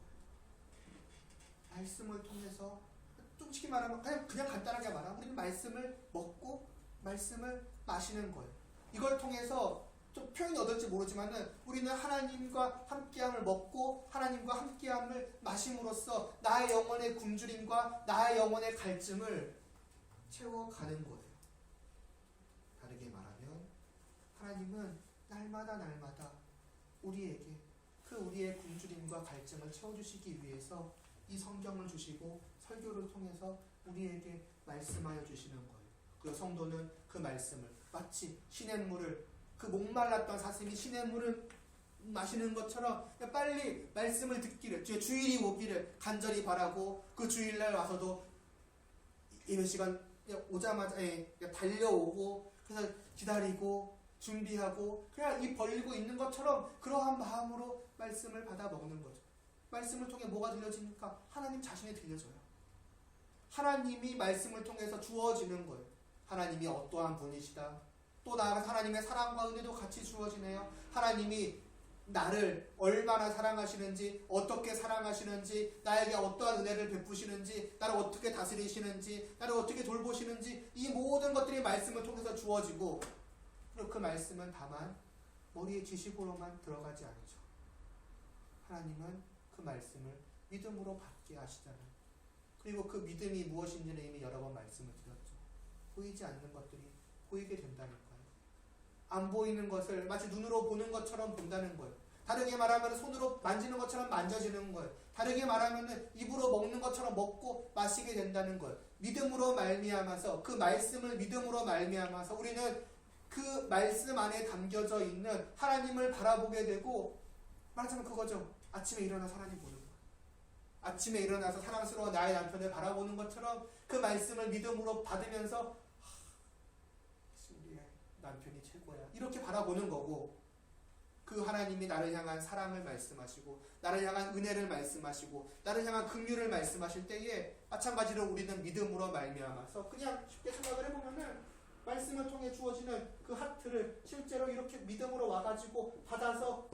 말씀을 통해서 좀 쉽게 말하면 그냥 간단하게 말하면 우리는 말씀을 먹고 말씀을 마시는 거예요. 이걸 통해서 좀 표현이 어떨지 모르지만은 우리는 하나님과 함께함을 먹고 하나님과 함께함을 마심으로써 나의 영혼의 굶주림과 나의 영혼의 갈증을 채워가는 거예요. 다르게 말하면 하나님은 날마다 우리에게 그 우리의 굶주림과 갈증을 채워주시기 위해서 이 성경을 주시고 설교를 통해서 우리에게 말씀하여 주시는 거예요. 그리고 성도는 그 말씀을 마치 시냇물을 그 목말랐던 사슴이 시냇물을 마시는 것처럼 빨리 말씀을 듣기를 주일이 오기를 간절히 바라고 그 주일날 와서도 예배 시간 오자마자 달려오고 그래서 기다리고 준비하고 그냥 입 벌리고 있는 것처럼 그러한 마음으로 말씀을 받아 먹는 거죠. 말씀을 통해 뭐가 들려지니까 하나님 자신이 들려져요. 하나님이 말씀을 통해서 주어지는 거예요. 하나님이 어떠한 분이시다. 또 나아가서 하나님의 사랑과 은혜도 같이 주어지네요. 하나님이 나를 얼마나 사랑하시는지, 어떻게 사랑하시는지, 나에게 어떠한 은혜를 베푸시는지, 나를 어떻게 다스리시는지, 나를 어떻게 돌보시는지, 이 모든 것들이 말씀을 통해서 주어지고, 그리고 그 말씀은 다만 머리의 지식으로만 들어가지 않죠. 하나님은 그 말씀을 믿음으로 받게 하시잖아요. 그리고 그 믿음이 무엇인지는 이미 여러 번 말씀을 드렸죠. 보이지 않는 것들이 보이게 된다니까요. 안 보이는 것을 마치 눈으로 보는 것처럼 본다는 거예요. 다르게 말하면 손으로 만지는 것처럼 만져지는 거예요. 다르게 말하면 입으로 먹는 것처럼 먹고 마시게 된다는 거예요. 믿음으로 말미암아서 그 말씀을 믿음으로 말미암아서 우리는 그 말씀 안에 담겨져 있는 하나님을 바라보게 되고 말하자면 그거죠. 아침에 일어나서 하나님 보는 거예요. 아침에 일어나서 사랑스러운 나의 남편을 바라보는 것처럼 그 말씀을 믿음으로 받으면서 우리 남편이 최고야 이렇게 바라보는 거고 그 하나님이 나를 향한 사랑을 말씀하시고 나를 향한 은혜를 말씀하시고 나를 향한 긍휼을 말씀하실 때에 마찬가지로 우리는 믿음으로 말미암아서 그냥 쉽게 생각을 해보면은 말씀을 통해 주어지는 그 하트를 실제로 이렇게 믿음으로 와가지고 받아서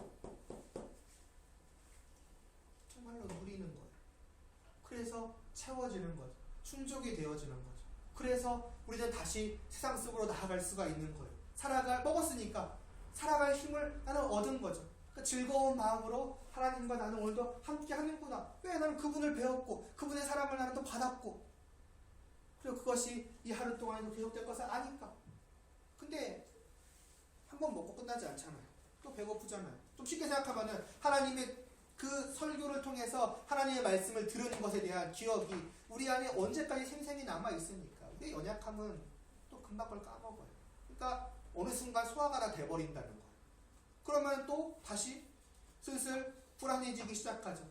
정말로 누리는 거예요. 그래서 채워지는 거죠. 충족이 되어지는 거죠. 그래서 우리는 다시 세상 속으로 나아갈 수가 있는 거예요. 먹었으니까 살아갈 힘을 나는 얻은 거죠. 그러니까 즐거운 마음으로 하나님과 나는 오늘도 함께 하는구나. 왜 나는 그분을 배웠고 그분의 사랑을 나는 또 받았고 그리고 그것이 이 하루 동안에도 계속될 것을 아니까. 근데 한 번 먹고 끝나지 않잖아요. 또 배고프잖아요. 좀 쉽게 생각하면은 하나님의 그 설교를 통해서 하나님의 말씀을 들은 것에 대한 기억이 우리 안에 언제까지 생생히 남아있으니까. 우리의 연약함은 또 금방 그걸 까먹어요. 그러니까 어느 순간 소화가 다 돼버린다는 거예요. 그러면 또 다시 슬슬 불안해지기 시작하죠.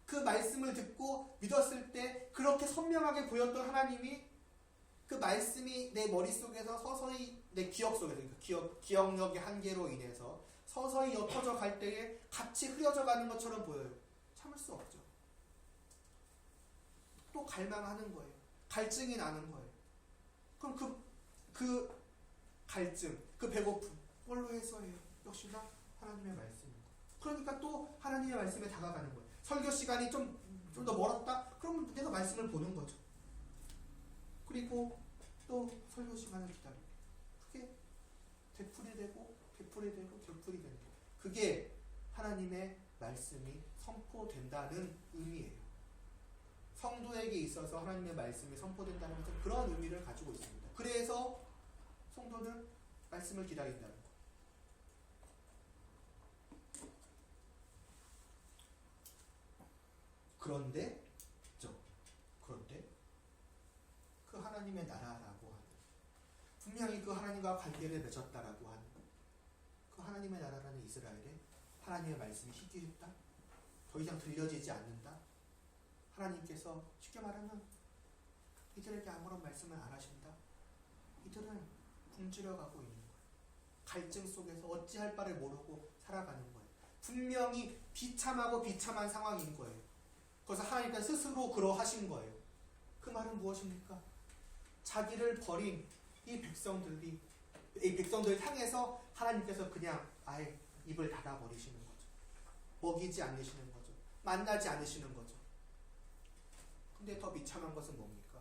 그 말씀을 듣고 믿었을 때 그렇게 선명하게 보였던 하나님이 그 말씀이 내 머릿속에서 서서히 내 기억 속에서 기억력의 한계로 인해서 서서히 옅어져 갈 때에 같이 흐려져 가는 것처럼 보여요. 참을 수 없죠. 또 갈망하는 거예요. 갈증이 나는 거예요. 그럼 그 갈증, 그 배고픔 뭘로 해소해요? 역시나 하나님의 말씀입니다. 그러니까 또 하나님의 말씀에 다가가는 거예요. 설교 시간이 좀 더 멀었다? 그러면 내가 말씀을 보는 거죠. 그리고 또 설교 시간을 기다리고 그게 되풀이 되고 되풀이 되는 거예요. 그게 하나님의 말씀이 선포된다는 의미예요. 성도에게 있어서 하나님의 말씀이 선포된다는 것은 그런 의미를 가지고 있습니다. 그래서 성도는 말씀을 기다린다는 거예요. 그런데 그 하나님의 나라라고 하는 분명히 그 하나님과 관계를 맺었다라고 하는 그 하나님의 나라라는 이스라엘에 하나님의 말씀이 희귀했다? 더 이상 들려지지 않는다? 하나님께서 쉽게 말하면 이들에게 아무런 말씀을 안 하신다? 이들은 굶주려가고 있는 거예요. 갈증 속에서 어찌할 바를 모르고 살아가는 거예요. 분명히 비참하고 비참한 상황인 거예요. 그래서 하나님께서 스스로 그러하신 거예요. 그 말은 무엇입니까? 자기를 버린 이 백성들을 향해서 하나님께서 그냥 아예 입을 닫아버리시는 거죠. 먹이지 않으시는 거죠. 만나지 않으시는 거죠. 근데 더 비참한 것은 뭡니까?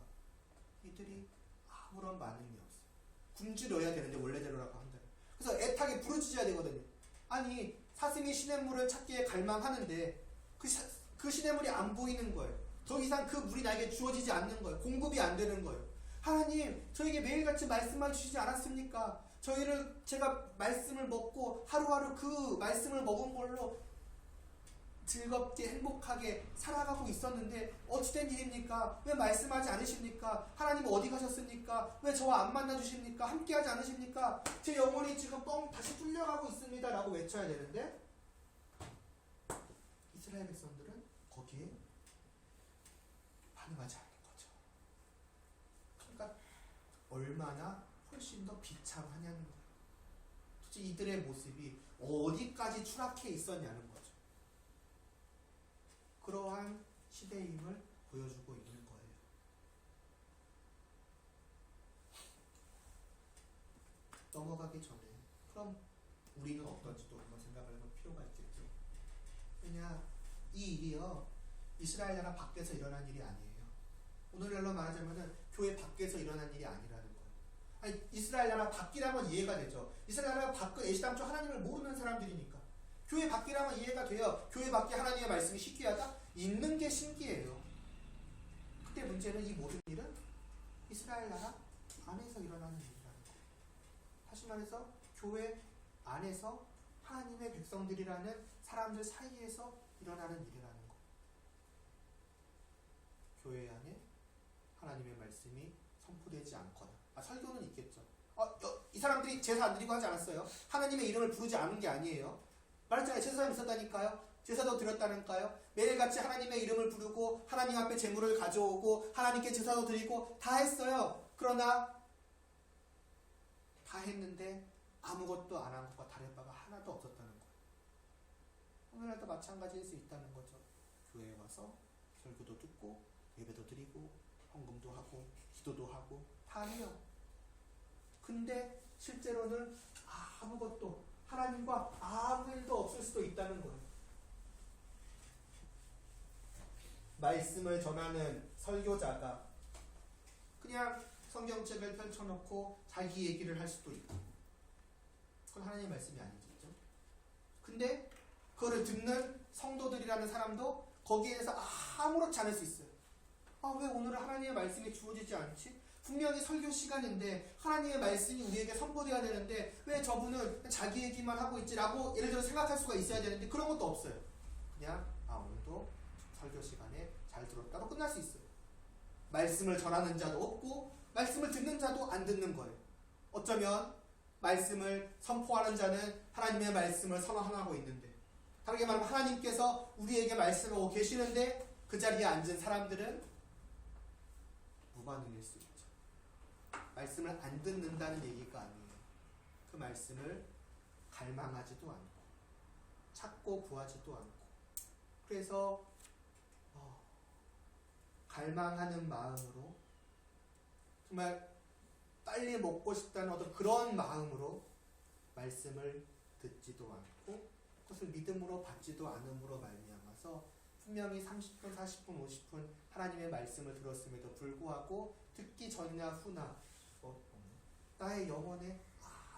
이들이 아무런 반응이 없어요. 굶주려야 되는데 원래대로라고 한다. 그래서 애타게 부르짖어야 되거든요. 아니 사슴이 시냇물을 찾기에 갈망하는데 그 시냇물이 안 보이는 거예요. 더 이상 그 물이 나에게 주어지지 않는 거예요. 공급이 안 되는 거예요. 하나님 저에게 매일같이 말씀만 주시지 않았습니까? 제가 말씀을 먹고 하루하루 그 말씀을 먹은 걸로 즐겁게 행복하게 살아가고 있었는데 어찌된 일입니까? 왜 말씀하지 않으십니까? 하나님 어디 가셨습니까? 왜 저와 안 만나주십니까? 함께하지 않으십니까? 제 영혼이 지금 뻥 다시 뚫려가고 있습니다 라고 외쳐야 되는데 이스라엘 백성들은 거기에 반응하지 않는 거죠. 그러니까 얼마나 훨씬 더 비참하냐는 거예요. 도대체 이들의 모습이 어디까지 추락해 있었냐는 거죠. 그러한 시대임을 보여주고 있는 거예요. 넘어가기 전에 그럼 우리는 어떤지도 한번 생각을 해볼 필요가 있겠죠. 왜냐 이 일이요 이스라엘 나라 밖에서 일어난 일이 아니에요. 오늘날로 말하자면은 교회 밖에서 일어난 일이 아니라는 거예요. 아니 이스라엘 나라 밖이라면 이해가 되죠. 이스라엘 나라 밖은 애시당초 하나님을 모르는 사람들이니까. 교회 밖이라면 이해가 돼요. 교회 밖에 하나님의 말씀이 신기하다? 있는 게 신기해요. 그때 문제는 이 모든 일은 이스라엘 나라 안에서 일어나는 일이라는 거예요. 다시 말해서 교회 안에서 하나님의 백성들이라는 사람들 사이에서 일어나는 일이라는 거예요. 교회 안에 하나님의 말씀이 선포되지 않거나 설교는 있겠죠. 이 사람들이 제사 안 드리고 하지 않았어요. 하나님의 이름을 부르지 않은 게 아니에요. 말했잖아요. 제사장 있었다니까요. 제사도 드렸다니까요. 매일같이 하나님의 이름을 부르고 하나님 앞에 제물을 가져오고 하나님께 제사도 드리고 다 했어요. 그러나 다 했는데 아무것도 안 한 것과 다를 바가 하나도 없었다는 거예요. 오늘날도 마찬가지일 수 있다는 거죠. 교회에 와서 설교도 듣고 예배도 드리고 헌금도 하고 기도도 하고 다 해요. 근데 실제로는 아무것도 하나님과 아무 일도 없을 수도 있다는 거예요. 말씀을 전하는 설교자가 그냥 성경책을 펼쳐놓고 자기 얘기를 할 수도 있고 그건 하나님의 말씀이 아니죠. 근데 그거를 듣는 성도들이라는 사람도 거기에 대해서 아무렇지 않을 수 있어요. 왜 오늘은 하나님의 말씀이 주어지지 않지? 분명히 설교 시간인데 하나님의 말씀이 우리에게 선포되어야 되는데 왜 저분은 자기 얘기만 하고 있지라고 예를 들어 생각할 수가 있어야 되는데 그런 것도 없어요. 그냥 오늘도 설교 시간에 잘 들었다고 끝날 수 있어요. 말씀을 전하는 자도 없고 말씀을 듣는 자도 안 듣는 거예요. 어쩌면 말씀을 선포하는 자는 하나님의 말씀을 선언하고 있는데 다르게 말하면 하나님께서 우리에게 말씀하고 계시는데 그 자리에 앉은 사람들은 무반응일 수 있죠. 말씀을 안 듣는다는 얘기가 아니에요. 그 말씀을 갈망하지도 않고 찾고 구하지도 않고 그래서 갈망하는 마음으로 정말 빨리 먹고 싶다는 어떤 그런 마음으로 말씀을 듣지도 않고 그것을 믿음으로 받지도 않음으로 말미암아서 분명히 30분, 40분, 50분 하나님의 말씀을 들었음에도 불구하고 듣기 전이나 후나 나의 영혼에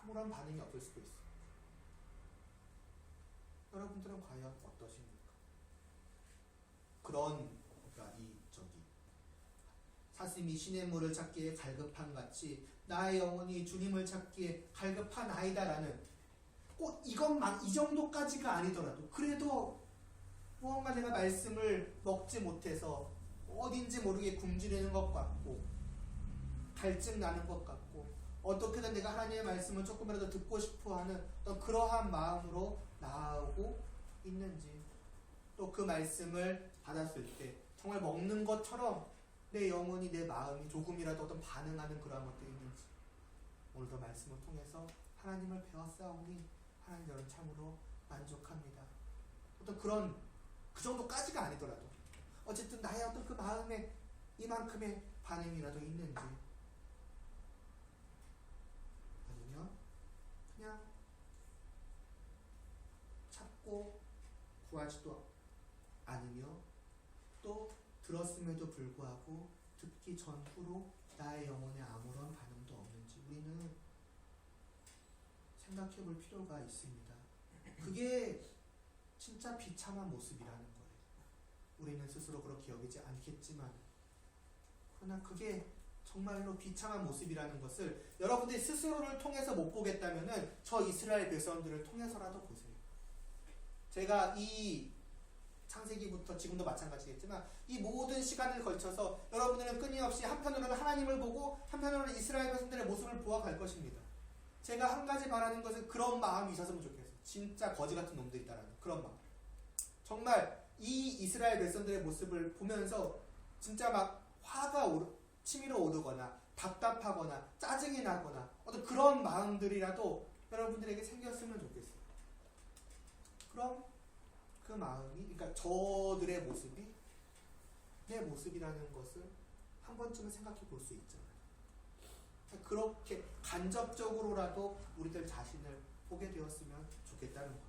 아무런 반응이 없을 수도 있어요. 여러분들은 과연 어떠십니까? 사슴이 시냇물을 찾기에 갈급한 같이 나의 영혼이 주님을 찾기에 갈급한 아이다라는 꼭 이것만 이 정도까지가 아니더라도 그래도 무언가 내가 말씀을 먹지 못해서 어딘지 모르게 굶주리는 것 같고 갈증 나는 것 같고 어떻게든 내가 하나님의 말씀을 조금이라도 듣고 싶어하는 어떤 그러한 마음으로 나아오고 있는지 또 그 말씀을 받았을 때 정말 먹는 것처럼 내 영혼이 내 마음이 조금이라도 어떤 반응하는 그러한 것들이 있는지 오늘도 말씀을 통해서 하나님을 배웠사오니 하나님 저는 참으로 만족합니다. 어떤 그런 그 정도까지가 아니더라도 어쨌든 나의 어떤 그 마음에 이만큼의 반응이라도 있는지, 아니면 그냥 찾고 구하지도 않으며 또 들었음에도 불구하고 듣기 전후로 나의 영혼에 아무런 반응도 없는지 우리는 생각해 볼 필요가 있습니다. 그게 진짜 비참한 모습이라는 거예요. 우리는 스스로 그렇게 여기지 않겠지만, 그러나 그게 정말로 비참한 모습이라는 것을 여러분들이 스스로를 통해서 못 보겠다면은 저 이스라엘 백성들을 통해서라도 보세요. 제가 이 창세기부터 지금도 마찬가지겠지만 이 모든 시간을 걸쳐서 여러분들은 끊임없이 한편으로는 하나님을 보고 한편으로는 이스라엘 백성들의 모습을 보아갈 것입니다. 제가 한 가지 바라는 것은 그런 마음이 있었으면 좋겠어요. 진짜 거지 같은 놈들이다라는 그런 마음. 정말 이 이스라엘 백성들의 모습을 보면서 진짜 막 화가 치밀어 오르거나 답답하거나 짜증이 나거나 어떤 그런 마음들이라도 여러분들에게 생겼으면 좋겠어요. 그럼 그 마음이, 그러니까 저들의 모습이 내 모습이라는 것을 한 번쯤은 생각해 볼 수 있잖아요. 그렇게 간접적으로라도 우리들 자신을 보게 되었으면 좋겠다는 거예요.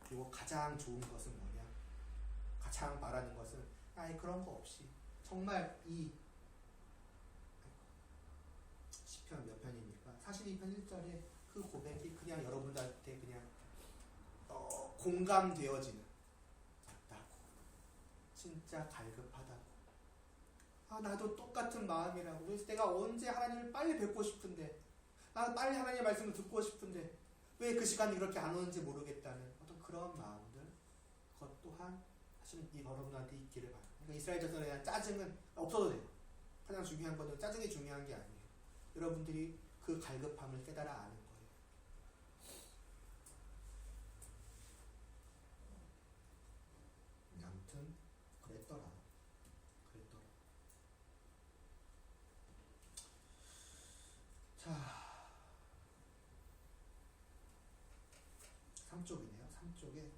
그리고 가장 좋은 것은 뭐냐? 가장 바라는 것은 아예 그런 거 없이 정말 이 시편 몇 편입니까? 42편 1절에 그 고백이 그냥 여러분들한테 그냥 공감되어지는, 맞다고, 진짜 갈급하다고, 나도 똑같은 마음이라고, 그래서 내가 언제 하나님을 빨리 뵙고 싶은데, 나는 빨리 하나님의 말씀을 듣고 싶은데 왜 그 시간이 그렇게 안 오는지 모르겠다는 어떤 그런 마음들, 그것 또한 사실 이 여러분한테 있기를 바랍니다. 그러니까 이스라엘 자손에 대한 짜증은 없어도 돼요. 가장 중요한 것은 짜증이 중요한 게 아니에요. 여러분들이 그 갈급함을 깨달아 아는 거예요. 아무튼 그랬더라. 자, 3쪽이네요. 3쪽에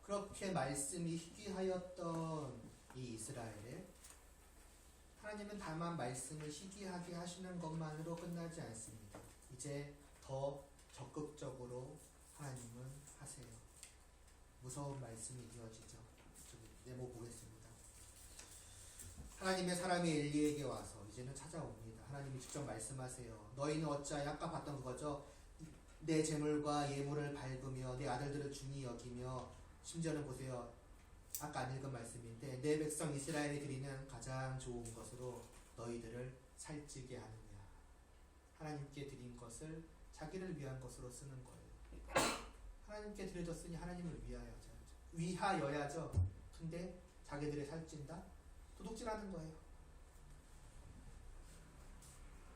그렇게 말씀이 희귀하였던 이 이스라엘에 하나님은 다만 말씀을 희귀하게 하시는 것만으로 끝나지 않습니다. 이제 더 적극적으로 하나님은 하세요. 무서운 말씀이 이어지죠. 네모 보겠습니다. 하나님의 사람이 엘리에게 와서 이제는 찾아옵니다. 하나님이 직접 말씀하세요. 너희는 어찌하여 아까 봤던 그거죠. 내 재물과 예물을 밟으며 내 아들들을 중히 여기며, 심지어는 보세요. 아까 안 읽은 말씀인데 내 백성 이스라엘이 드리는 가장 좋은 것으로 너희들을 살찌게 하느냐. 하나님께 드린 것을 자기를 위한 것으로 쓰는 거예요. 하나님께 드려졌으니 하나님을 위하여야죠. 근데 자기들이 살찐다? 도둑질하는 거예요.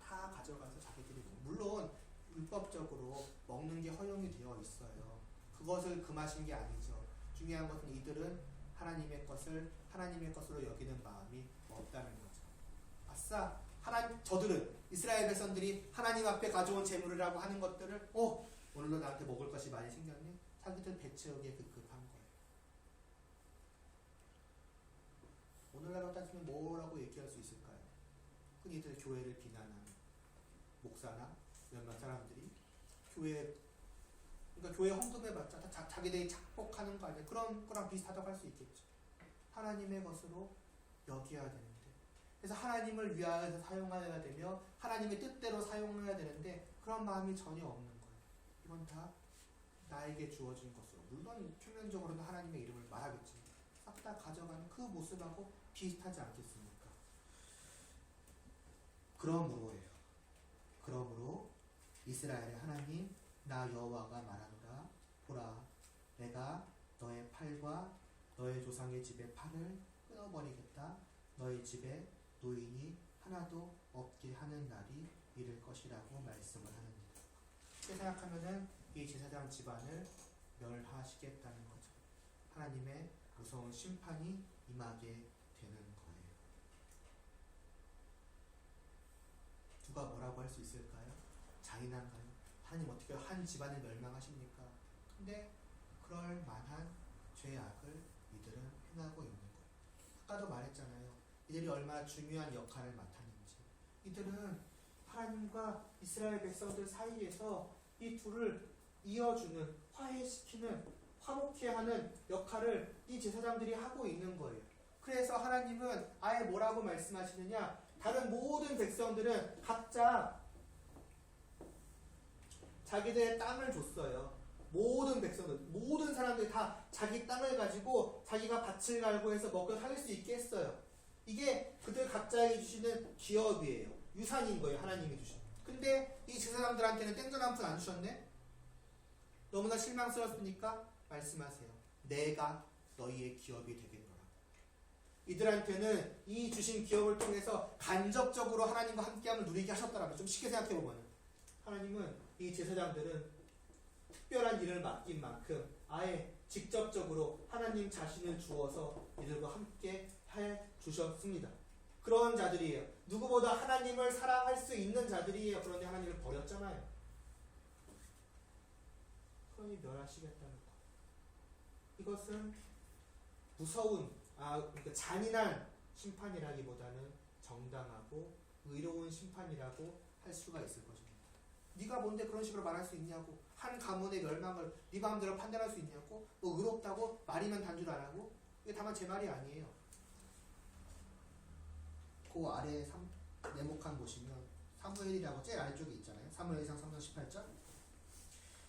다 가져가서 자기들이, 물론 율법적으로 먹는 게 허용이 되어 있어요. 그것을 금하신 게 아니죠. 중요한 것은 이들은 하나님의 것을 하나님의 것으로 여기는 마음이 없다는 거죠. 아싸, 저들은 이스라엘 백성들이 하나님 앞에 가져온 재물이라고 하는 것들을 오늘도 나한테 먹을 것이 많이 생겼네. 자기들 배 채우기에 급급한 거예요. 오늘날로 따지면 뭐라고 얘기할 수 있을까요? 흔히들 교회를 비난하는 목사나 몇몇 사람들이 그러니까 교회 헌금에 맞자 자기들이 착복하는 거 아니야? 그런 거랑 비슷하다고 할 수 있겠죠. 하나님의 것으로 여겨야 되는데, 그래서 하나님을 위하여서 사용해야 되며 하나님의 뜻대로 사용해야 되는데 그런 마음이 전혀 없는 거예요. 이건 다 나에게 주어진 것으로, 물론 표면적으로는 하나님의 이름을 말하겠지만 싹 다 가져가는 그 모습하고 비슷하지 않겠습니까? 그러므로 이스라엘의 하나님 나 여호와가 말하노라. 보라, 내가 너의 팔과 너의 조상의 집의 팔을 끊어버리겠다. 너의 집에 노인이 하나도 없게 하는 날이 이를 것이라고 말씀을 합니다. 이렇게 생각하면은 이 제사장 집안을 멸하시겠다는 거죠. 하나님의 무서운 심판이 임하게 되는 거예요. 할 수 있을까요? 잔인한가요? 하나님 어떻게 한 집안을 멸망하십니까? 근데 그럴 만한 죄악을 이들은 행하고 있는 거예요. 아까도 말했잖아요. 이들이 얼마나 중요한 역할을 맡았는지. 이들은 하나님과 이스라엘 백성들 사이에서 이 둘을 이어주는, 화해시키는, 화목케 하는 역할을 이 제사장들이 하고 있는 거예요. 그래서 하나님은 아예 뭐라고 말씀하시느냐, 다른 모든 백성들은 각자 자기들의 땅을 줬어요. 모든 백성들, 모든 사람들이 다 자기 땅을 가지고 자기가 밭을 갈고 해서 먹고 살 수 있게 했어요. 이게 그들 각자에게 주시는 기업이에요. 유산인 거예요. 하나님이 주신. 근데 이 제사장들한테는 땡전 한 푼 안 주셨네? 너무나 실망스럽으니까 말씀하세요. 내가 너희의 기업이 되겠노라. 이들한테는 이 주신 기업을 통해서 간접적으로 하나님과 함께함을 누리게 하셨더라고요. 좀 쉽게 생각해보면 하나님은 이 제사장들은 특별한 일을 맡긴 만큼 아예 직접적으로 하나님 자신을 주어서 이들과 함께 해 주셨습니다. 그런 자들이에요. 누구보다 하나님을 사랑할 수 있는 자들이에요. 그런데 하나님을 버렸잖아요. 그러니 멸하시겠다는 것. 이것은 무서운, 그러니까 잔인한 심판이라기보다는 정당하고 의로운 심판이라고 할 수가 있을 것입니다. 네가 뭔데 그런 식으로 말할 수 있냐고. 한 가문의 멸망을 네 마음대로 판단할 수 있냐고. 뭐 의롭다고 말이면 단줄 안 하고. 이게 다만 제 말이 아니에요. 그 아래 네모칸 보시면 사무엘이라고 제일 아래쪽에 있잖아요. 사무엘상 3장 18절.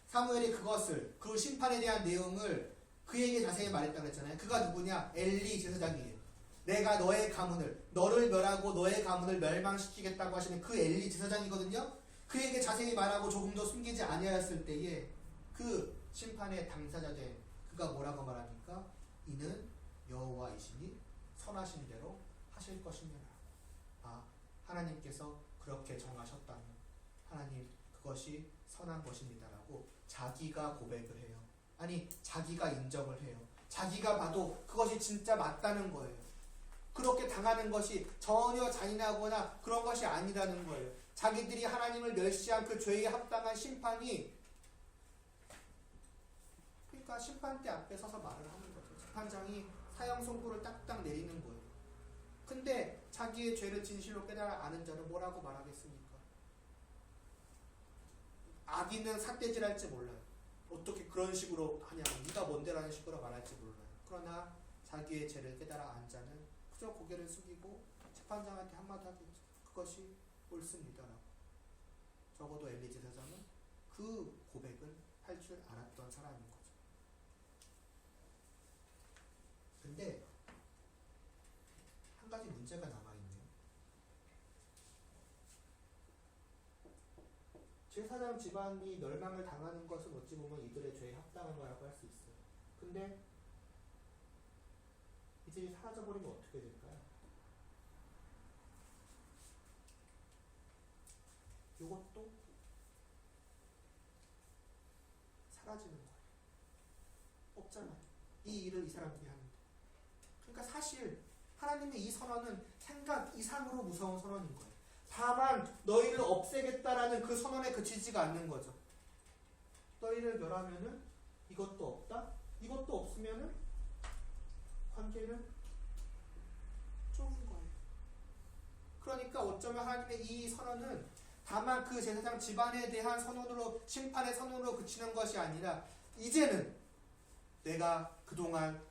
사무엘이 그것을, 그 심판에 대한 내용을 그에게 자세히 말했다고 그랬잖아요. 그가 누구냐? 엘리 제사장이에요. 내가 너의 가문을, 너를 멸하고 너의 가문을 멸망시키겠다고 하시는 그 엘리 제사장이거든요. 그에게 자세히 말하고 조금 더 숨기지 아니하였을 때에 그 심판의 당사자 된 그가 뭐라고 말합니까? 이는 여호와이시니 선하신 대로 하실 것이니라. 하나님께서 그렇게 정하셨다면 하나님 그것이 선한 것입니다라고 자기가 고백을 해요. 아니 자기가 인정을 해요. 자기가 봐도 그것이 진짜 맞다는 거예요. 그렇게 당하는 것이 전혀 잔인하거나 그런 것이 아니라는 거예요. 자기들이 하나님을 멸시한 그 죄에 합당한 심판이, 그러니까 심판대 앞에 서서 말을 하는 거죠. 재판장이 사형 선고를 딱딱 내리는 거예요. 근데 자기의 죄를 진실로 깨달아 아는 자는 뭐라고 말하겠습니까? 악인은 삿대질할지 몰라요. 어떻게 그런 식으로 하냐고, 네가 뭔데라는 식으로 말할지 몰라요. 그러나 자기의 죄를 깨달아 안 자는 그저 고개를 숙이고 재판장한테 한마디 하겠죠. 그것이 옳습니다라고. 적어도 엘리 제사장은 그 고백을 할 줄 알았던 사람인 거죠. 근데 한 가지 문제가 남아있네요. 제사장 집안이 멸망을 당하는 것은 어찌 보면 이들의 죄에 합당한 거라고 할 수 있어요. 근데 이들이 사라져버리면 어떻게 될까요? 이것도 사라지는 거예요. 없잖아요. 이 일을 이 사람들이 하는데. 그러니까 사실 하나님의 이 선언은 생각 이상으로 무서운 선언인 거예요. 다만 너희를 없애겠다라는 그 선언에 그치지가 않는 거죠. 너희를 멸하면은 이것도 없다? 이것도 없으면은 관계는 좁은 거예요. 그러니까 어쩌면 하나님의 이 선언은 다만 그 제사장 집안에 대한 선언으로, 심판의 선언으로 그치는 것이 아니라 이제는 내가 그동안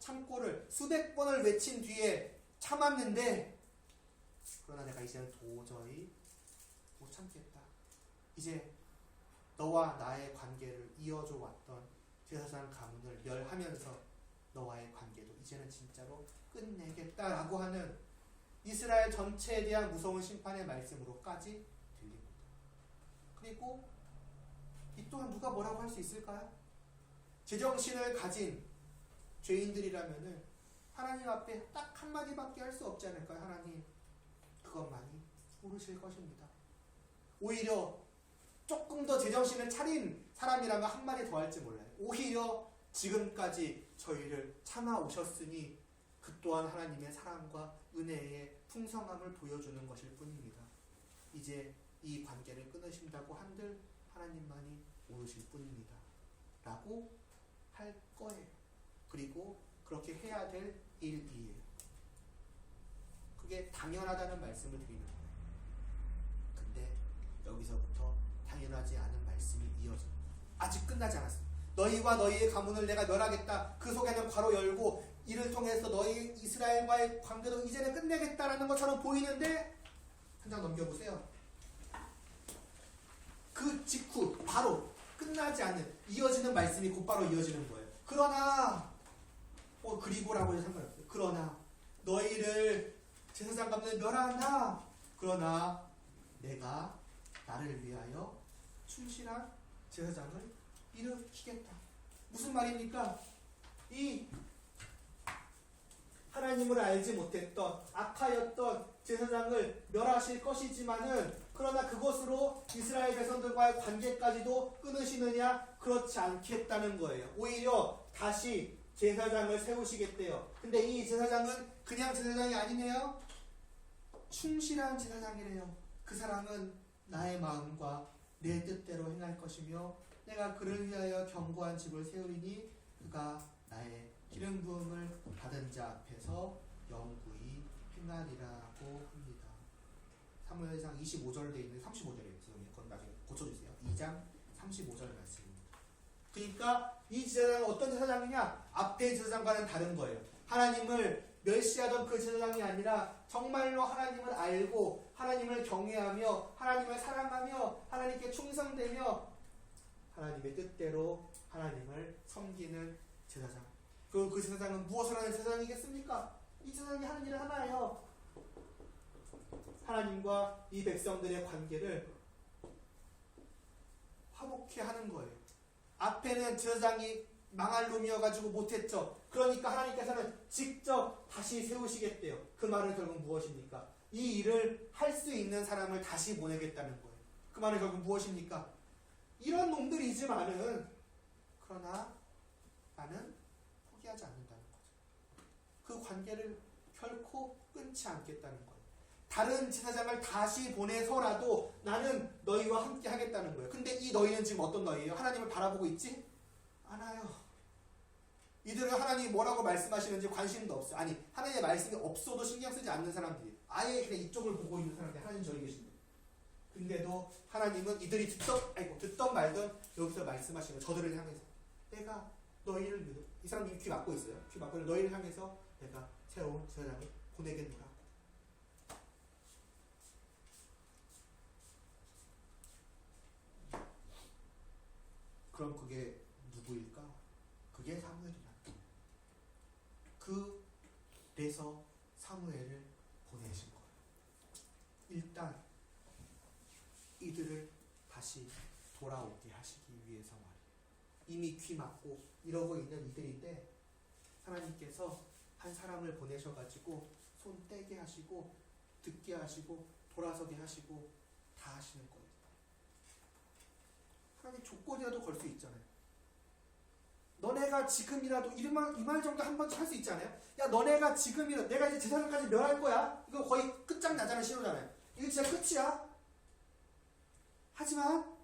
참고를 수백 번을 외친 뒤에 참았는데, 그러나 내가 이제는 도저히 못 참겠다. 이제 너와 나의 관계를 이어줘 왔던 제사장 가문을 멸하면서 너와의 관계도 이제는 진짜로 끝내겠다라고 하는 이스라엘 전체에 대한 무서운 심판의 말씀으로까지 들립니다. 그리고 이 또한 누가 뭐라고 할 수 있을까요? 제정신을 가진 죄인들이라면은 하나님 앞에 딱 한마디밖에 할 수 없지 않을까요? 하나님, 그것만이 모르실 것입니다. 오히려 조금 더 제정신을 차린 사람이라면 한마디 더 할지 몰라요. 오히려 지금까지 저희를 참아오셨으니 그 또한 하나님의 사랑과 은혜의 풍성함을 보여주는 것일 뿐입니다. 이제 이 관계를 끊으신다고 한들 하나님만이 모르실 뿐입니다. 라고 할 거예요. 그리고 그렇게 해야 될 일이에요. 그게 당연하다는 말씀을 드리는 거예요. 근데 여기서부터 당연하지 않은 말씀이 이어져요. 아직 끝나지 않았습니다. 너희와 너희의 가문을 내가 멸하겠다. 그 속에는 괄호 열고 이를 통해서 너희 이스라엘과의 관계도 이제는 끝내겠다라는 것처럼 보이는데 한 장 넘겨보세요. 그 직후 바로 끝나지 않는 이어지는 말씀이 곧바로 이어지는 거예요. 그러나 그리고라고 해서 상관없어요. 그러나 너희를 제사장 가문을 멸한다. 그러나 내가 나를 위하여 충실한 제사장을 일으키겠다. 무슨 말입니까? 이 하나님을 알지 못했던 악하였던 제사장을 멸하실 것이지만은 그러나 그것으로 이스라엘 백성들과의 관계까지도 끊으시느냐? 그렇지 않겠다는 거예요. 오히려 다시 제사장을 세우시겠대요. 근데 이 제사장은 그냥 제사장이 아니네요. 충실한 제사장이래요. 그 사람은 나의 마음과 내 뜻대로 행할 것이며 내가 그를 위하여 견고한 집을 세우리니 그가 나의 기름 부음을 받은 자 앞에서 영구히 행하리라고 합니다. 사무엘상 25절 되어 있는 35절이에요. 그건 나중에 고쳐주세요. 2장 35절 말씀입니다. 그러니까 이 제사장은 어떤 제사장이냐? 앞의 제사장과는 다른 거예요. 하나님을 멸시하던 그 제사장이 아니라 정말로 하나님을 알고 하나님을 경외하며 하나님을 사랑하며 하나님께 충성되며 하나님의 뜻대로 하나님을 섬기는 제사장. 그 제사장은 무엇을 하는 제사장이겠습니까? 이 제사장이 하는 일은 하나예요. 하나님과 이 백성들의 관계를 화목케 하는 거예요. 앞에는 제사장이 망할 놈이어가지고 못했죠. 그러니까 하나님께서는 직접 다시 세우시겠대요. 그 말은 결국 무엇입니까? 이 일을 할 수 있는 사람을 다시 보내겠다는 거예요. 그 말은 결국 무엇입니까? 이런 놈들이지만은 그러나 나는 포기하지 않는다는 거죠. 그 관계를 결코 끊지 않겠다는 거예요. 다른 제사장을 다시 보내서라도 나는 너희와 함께 하겠다는 거예요. 근데 이 너희는 지금 어떤 너희예요? 하나님을 바라보고 있지 않아요. 이들은 하나님이 뭐라고 말씀하시는지 관심도 없어요. 아니 하나님의 말씀이 없어도 신경 쓰지 않는 사람들이 아예 그냥 이쪽을 보고 있는 사람들이 하나님 저기 계신데 근데도 하나님은 이들이 듣던 말든 여기서 말씀하시는 저들을 향해서 내가 너희를 믿어. 이 사람이 귀 막고 있어요. 귀 막고 너희를 향해서 내가 새로운 제사장을 보내겠노라. 그럼 그게 누구일까? 그게 사무엘이라. 그래서 사무엘을 보내신 거예요. 일단 이들을 다시 돌아오게 하시기 위해서 말이에요. 이미 귀 막고 이러고 있는 이들인데 하나님께서 한 사람을 보내셔가지고 손 떼게 하시고 듣게 하시고 돌아서게 하시고 다 하시는 거예요. 하나님 조건이라도 걸 수 있잖아요. 너네가 지금이라도 이 말 정도 한 번쯤 할 수 있잖아요. 야 너네가 지금이라도 내가 이제 제사장까지 멸할 거야. 이거 거의 끝장나자는 신호잖아요. 이거 진짜 끝이야. 하지만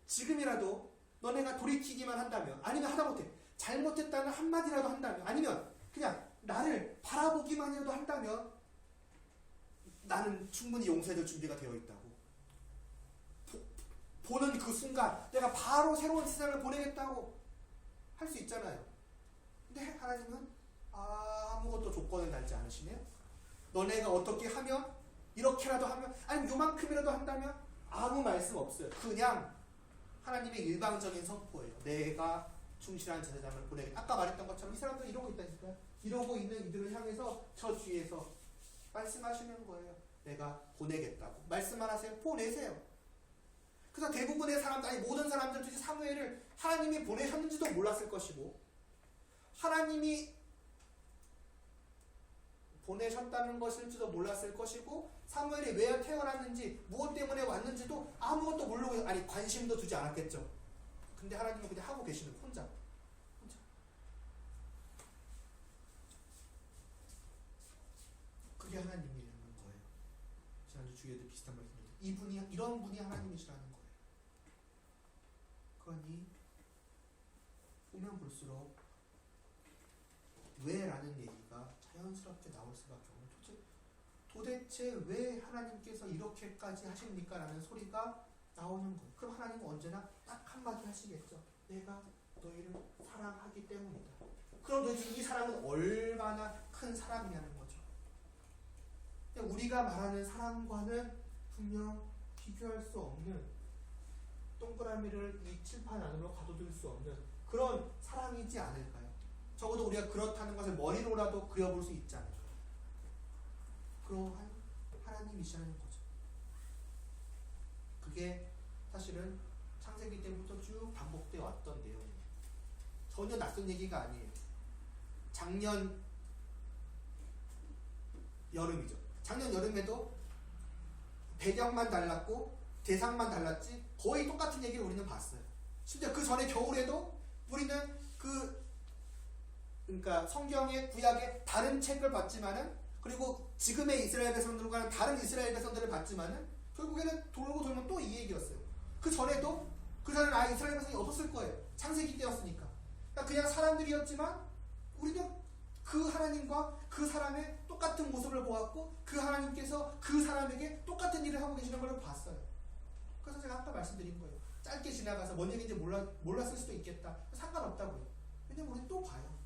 지금이라도 너네가 돌이키기만 한다면 아니면 하다못해 잘못했다는 한마디라도 한다면 아니면 그냥 나를 바라보기만이라도 한다면 나는 충분히 용서해줄 준비가 되어 있다고. 보는 그 순간 내가 바로 새로운 세상을 보내겠다고 할 수 있잖아요. 근데 하나님은 아무것도 조건을 달지 않으시네요. 너네가 어떻게 하면 이렇게라도 하면 아니면 요만큼이라도 한다면 아무 말씀 없어요. 그냥 하나님의 일방적인 선포예요. 내가 충실한 제사장을 보내겠다. 아까 말했던 것처럼 이 사람들은 이러고 있다니까요. 이러고 있는 이들을 향해서 저 뒤에서 말씀하시는 거예요. 내가 보내겠다고. 말씀만 하세요. 보내세요. 그래서 대부분의 사람들, 아니 모든 사람들도 사무엘을 하나님이 보내셨는지도 몰랐을 것이고 하나님이 보내셨다는 것일지도 몰랐을 것이고 사무엘이 왜 태어났는지 무엇 때문에 왔는지도 아무것도 모르고 아니 관심도 두지 않았겠죠. 근데 하나님은 그냥 하고 계시는 혼자. 주에도 비슷한 말씀을 이분이 이런 분이 하나님이시라는 거예요. 그러니 보면 볼수록 왜라는 얘기가 자연스럽게 나올 수밖에 없는 도대체 왜 하나님께서 이렇게까지 하십니까? 라는 소리가 나오는 거예요. 그럼 하나님은 언제나 딱 한마디 하시겠죠. 내가 너희를 사랑하기 때문이다. 그럼 도대체 이 사랑은 얼마나 큰 사랑이냐는 거죠. 우리가 말하는 사랑과는 분명 비교할 수 없는, 동그라미를 이 칠판 안으로 가둬둘 수 없는 그런 사랑이지 않을까요? 적어도 우리가 그렇다는 것을 머리로라도 그려볼 수 있지 않을까요? 그러한 하나님이시라는 거죠. 그게 사실은 창세기 때부터 쭉 반복되어 왔던 내용입니다. 전혀 낯선 얘기가 아니에요. 작년 여름이죠. 작년 여름에도 배경만 달랐고 대상만 달랐지 거의 똑같은 얘기를 우리는 봤어요. 심지어 그 전에 겨울에도 우리는 그러니까 성경의 구약의 다른 책을 봤지만은, 그리고 지금의 이스라엘 백성들과는 다른 이스라엘 백성들을 봤지만은 결국에는 돌고 돌면 또 이 얘기였어요. 그 전에도 그 전에는 이스라엘 백성이 없었을 거예요. 창세기 때였으니까. 그냥 사람들이었지만 우리는 그 하나님과 그 사람의 똑같은 모습을 보았고 그 하나님께서 그 사람에게 똑같은 일을 하고 계시는 걸 봤어요. 그래서 제가 아까 말씀드린 거예요. 짧게 지나가서 뭔 얘기인지 몰랐을 수도 있겠다. 상관없다고요. 왜냐면 우리는 또 봐요.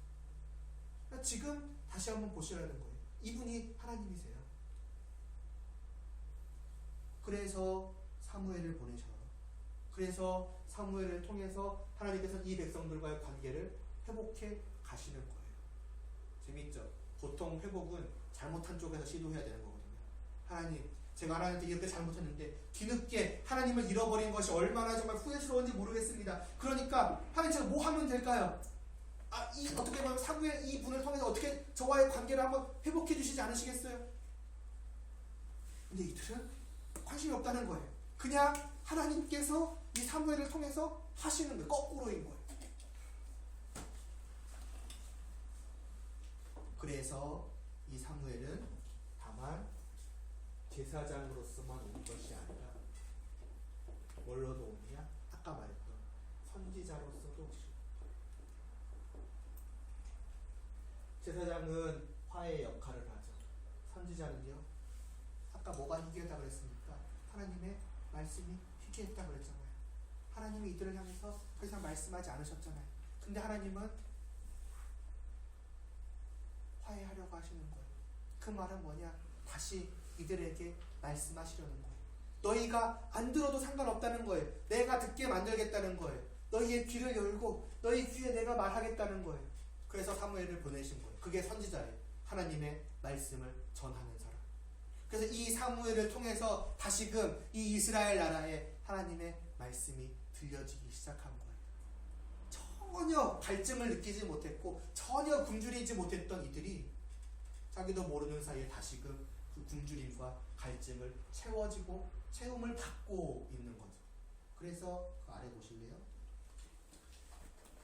그러니까 지금 다시 한번 보시라는 거예요. 이분이 하나님이세요. 그래서 사무엘을 보내셔요. 그래서 사무엘을 통해서 하나님께서 이 백성들과의 관계를 회복해 가시는 거예요. 재밌죠? 보통 회복은 잘못한 쪽에서 시도해야 되는 거거든요. 하나님, 제가 하나님한테 이렇게 잘못했는데 뒤늦게 하나님을 잃어버린 것이 얼마나 정말 후회스러운지 모르겠습니다. 그러니까 하나님, 제가 뭐 하면 될까요? 어떻게 보면 사무엘 이 분을 통해서 어떻게 저와의 관계를 한번 회복해 주시지 않으시겠어요? 근데 이들은 관심이 없다는 거예요. 그냥 하나님께서 이 사무엘을 통해서 하시는 거예요. 거꾸로인 거예요. 그래서 이 사무엘은 다만 제사장으로서만 온 것이 아니라 뭘로도 오느냐? 아까 말했던 선지자로서도 오시고. 제사장은 화해의 역할을 하죠. 선지자는요, 아까 뭐가 희귀하다고 그랬습니까? 하나님의 말씀이 희귀했다고 그랬잖아요. 하나님이 이들을 향해서 더 이상 말씀하지 않으셨잖아요. 근데 하나님은 화해하려고 하시는 거예요. 그 말은 뭐냐? 다시 이들에게 말씀하시려는 거예요. 너희가 안 들어도 상관없다는 거예요. 내가 듣게 만들겠다는 거예요. 너희의 귀를 열고 너희 귀에 내가 말하겠다는 거예요. 그래서 사무엘을 보내신 거예요. 그게 선지자예요. 하나님의 말씀을 전하는 사람. 그래서 이 사무엘을 통해서 다시금 이 이스라엘 나라에 하나님의 말씀이 들려지기 시작한 거예요. 전혀 갈증을 느끼지 못했고 전혀 굶주리지 못했던 이들이 자기도 모르는 사이에 다시금 그 굶주림과 갈증을 채움을 받고 있는 거죠. 그래서 그 아래 보실래요?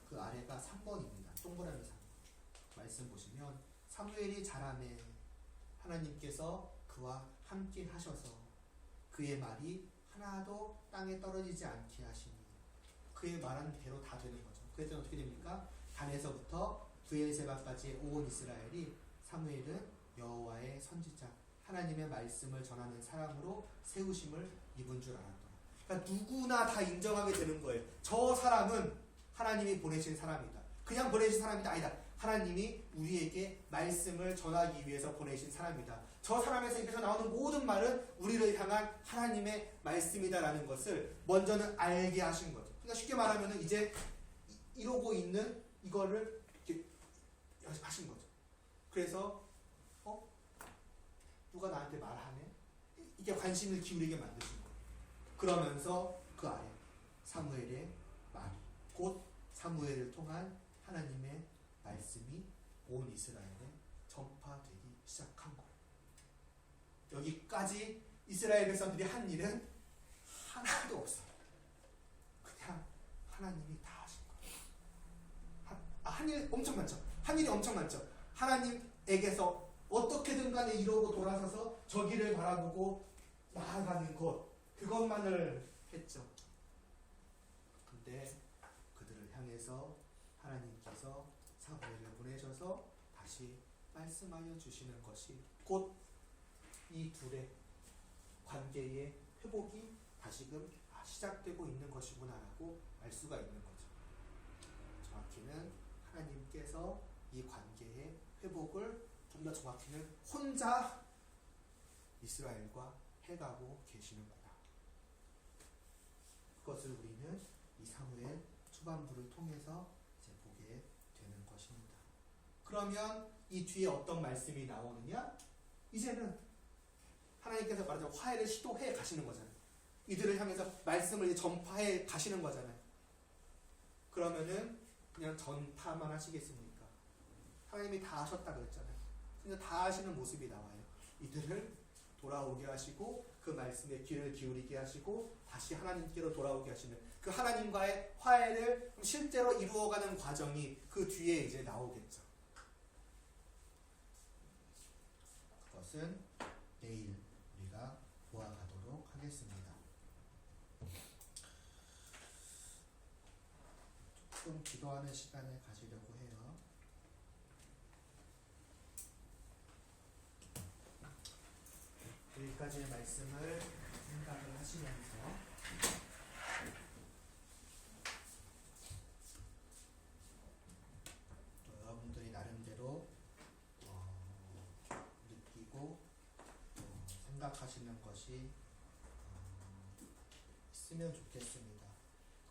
그 아래가 3번입니다. 동그라미 3번. 말씀 보시면 사무엘이 자라매 하나님께서 그와 함께 하셔서 그의 말이 하나도 땅에 떨어지지 않게 하시니, 그의 말한 대로 다 되는 거죠. 그랬더니 어떻게 됩니까? 단에서부터 브엘세바까지의 온 이스라엘이 사무엘은 여호와의 선지자, 하나님의 말씀을 전하는 사람으로 세우심을 입은 줄 알았더라. 그러니까 누구나 다 인정하게 되는 거예요. 저 사람은 하나님이 보내신 사람이다. 그냥 보내신 사람이 아니다. 하나님이 우리에게 말씀을 전하기 위해서 보내신 사람이다. 저 사람에서 입에서 나오는 모든 말은 우리를 향한 하나님의 말씀이다라는 것을 먼저는 알게 하신 거죠. 그러니까 쉽게 말하면 이제 이러고 있는 이거를 이렇게 하신 거죠. 그래서 누가 나한테 말하네? 이게 관심을 기울이게 만드신 거예요. 그러면서 그 아래 사무엘의 말이 곧 사무엘을 통한 하나님의 말씀이 온 이스라엘에 전파되기 시작한 거예요. 여기까지 이스라엘 백성들이 한 일은 하나도 없어요. 그냥 하나님이 다 하신 거예요. 한 일 엄청 많죠. 한 일이 엄청 많죠. 하나님에게서 어떻게든 간에 이러고 돌아서서 저기를 바라보고 나아가는 곳, 그것만을 했죠. 근데 그들을 향해서 하나님께서 사무엘을 보내셔서 다시 말씀하여 주시는 것이 곧 이 둘의 관계의 회복이 다시금 시작되고 있는 것이구나라고 알 수가 있는 거죠. 정확히는 하나님께서 이 관계의 회복을 좀 더 정확히는 혼자 이스라엘과 해가고 계시는구나. 그것을 우리는 이 사무엘 초반부를 통해서 이제 보게 되는 것입니다. 그러면 이 뒤에 어떤 말씀이 나오느냐? 이제는 하나님께서 말하자면 화해를 시도해 가시는 거잖아요. 이들을 향해서 말씀을 전파해 가시는 거잖아요. 그러면은 그냥 전파만 하시겠습니까? 하나님이 다 하셨다 그랬잖아요. 그냥 다 하시는 모습이 나와요. 이들을 돌아오게 하시고 그 말씀에 귀를 기울이게 하시고 다시 하나님께로 돌아오게 하시는 그 하나님과의 화해를 실제로 이루어가는 과정이 그 뒤에 이제 나오겠죠. 그것은 내일 우리가 보아가도록 하겠습니다. 조금 기도하는 시간을 가지려고 해요. 여기까지의 말씀을 생각을 하시면서 또 여러분들이 나름대로 느끼고 생각하시는 것이 있으면 좋겠습니다.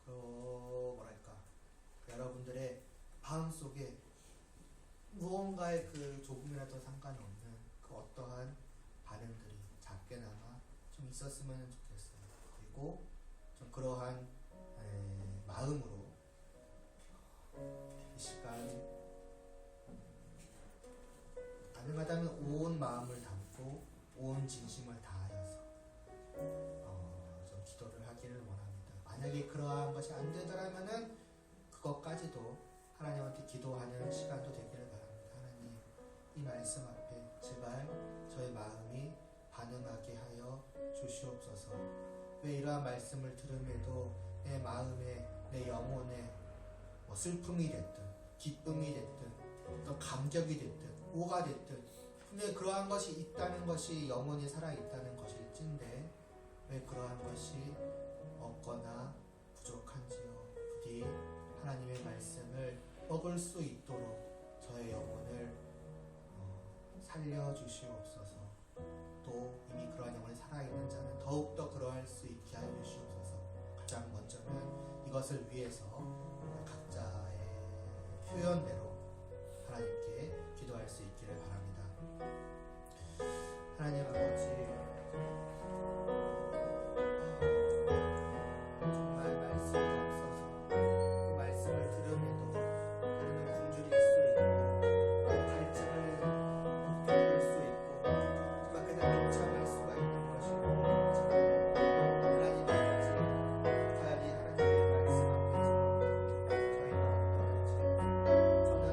뭐랄까, 여러분들의 마음속에 무언가의 그 조금이라도 상관없는 그 어떠한 반응들이 작게나마 좀 있었으면 좋겠어요. 그리고 좀 그러한 마음으로 이 시간 가능하다면 온 마음을 담고 온 진심을 다하여서 좀 기도를 하기를 원합니다. 만약에 그러한 것이 안 되더라면은 그것까지도 하나님한테 기도하는 시간도 되기를 바랍니다. 하나님, 이 말씀 앞에 제발 저의 마음이 반응하게 하여 주시옵소서. 왜 이러한 말씀을 들음에도 내 마음에, 내 영혼에 슬픔이 됐든 기쁨이 됐든 또 감격이 됐든 뭐가 됐든 분명히 그러한 것이 있다는 것이 영혼이 살아있다는 것일진데 왜 그러한 것이 없거나 부족한지요. 부디 하나님의 말씀을 먹을 수 있도록 저의 영혼을 살려주시옵소서. 또 이미 그러한 영혼이 살아있는 자는 더욱더 그러할 수 있게 하여 주시옵소서. 가장 먼저는 이것을 위해서 각자의 표현대로 하나님께 기도할 수 있기를 바랍니다. 하나님 아버지, 정말 말씀이 없어서 그 말씀을 들음에도 우리는 굶주릴 수 있고 갈증을 겪을 수 있고 그 밖에다 비참할 수가 있는 것이고, 하나님 아버지, 과연 이 하나님의 말씀 앞에서 저희는 어떠한지, 저는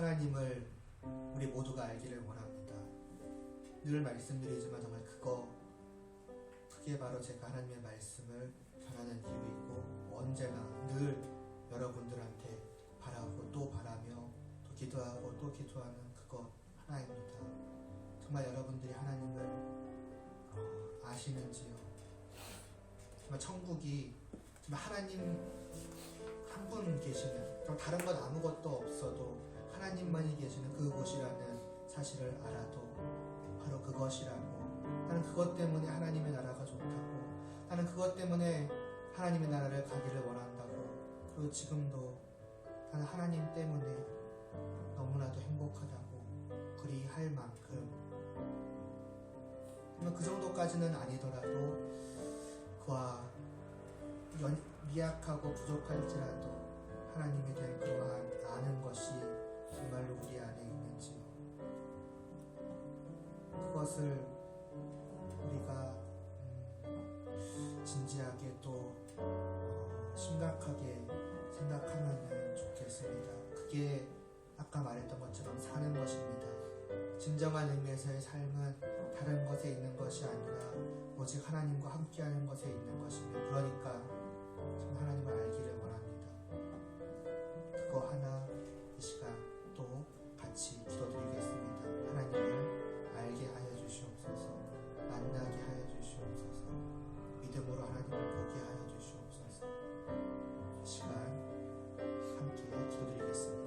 하나님을 우리 모두가 알기를 원합니다. 늘 말씀드리지만 정말 그게 바로 제가 하나님의 말씀을 전하는 이유이고 언제나 늘 여러분들한테 바라고 또 바라며 또 기도하고 또 기도하는 그것 하나입니다. 정말 여러분들이 하나님을 아시는지요? 정말 천국이 정말 하나님 한 분 계시는, 그럼 다른 건 아무것도 없어도 하나님만이 계시는 그곳이라는 사실을 알아도 바로 그것이라고, 나는 그것 때문에 하나님의 나라가 좋다고, 나는 그것 때문에 하나님의 나라를 가기를 원한다고, 그리고 지금도 나는 하나님 때문에 너무나도 행복하다고 그리할 만큼, 그 정도까지는 아니더라도 그와 미약하고 부족할지라도 하나님에 대한 그러한 아는 것이 정말로 우리 안에 있는지요. 그것을 우리가 진지하게 또 심각하게 생각하면 좋겠습니다. 그게 아까 말했던 것처럼 사는 것입니다. 진정한 의미에서의 삶은 다른 것에 있는 것이 아니라 오직 하나님과 함께하는 것에 있는 것이며, 그러니까 참 하나님을 알기를 원합니다. 그거 하나 이 시간 또 같이 기도드리겠습니다. 하나님을 알게 하여 주시옵소서, 만나게 하여 주시옵소서, 믿음으로 하나님을 보게 하여 주시옵소서. 이 시간 함께 기도드리겠습니다.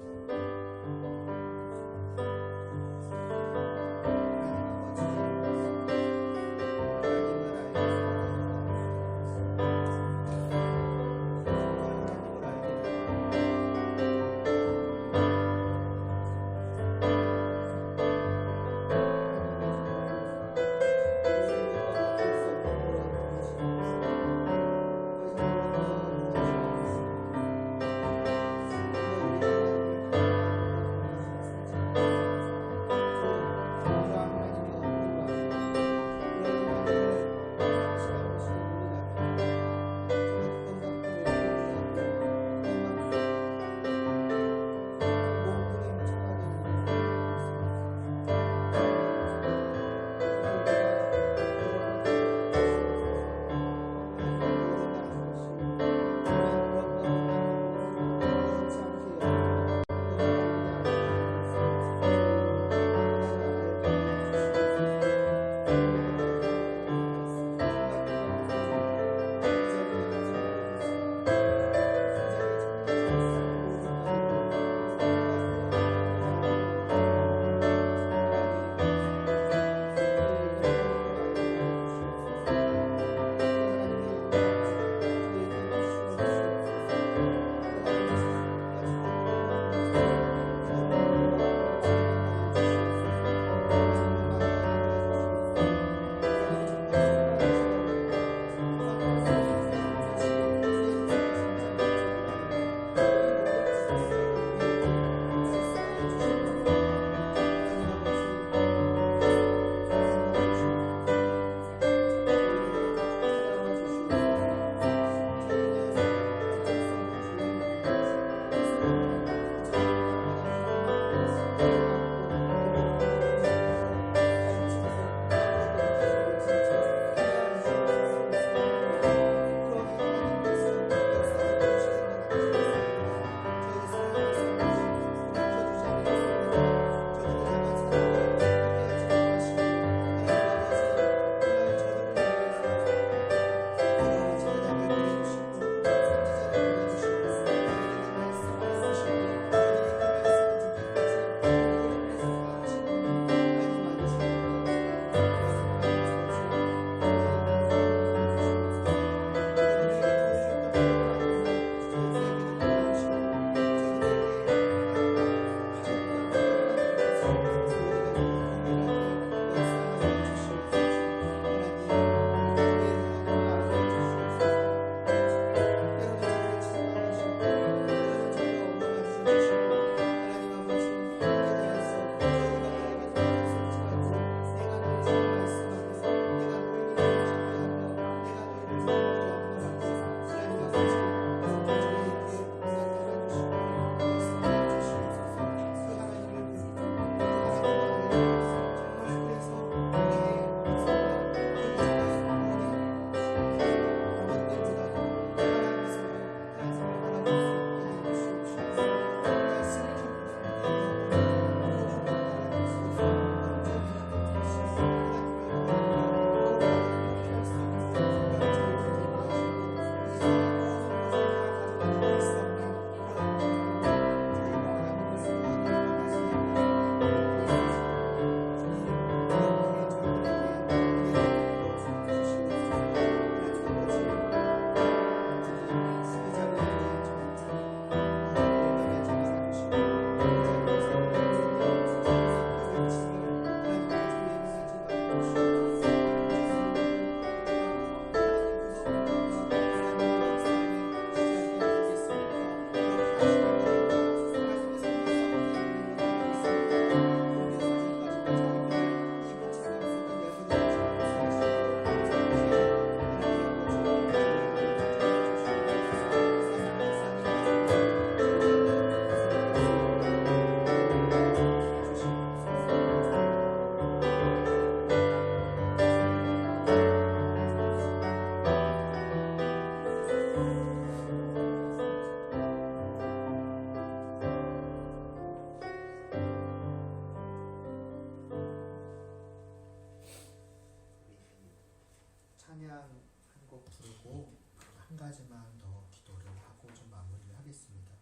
가지만 더 기도를 하고 좀 마무리를 하겠습니다.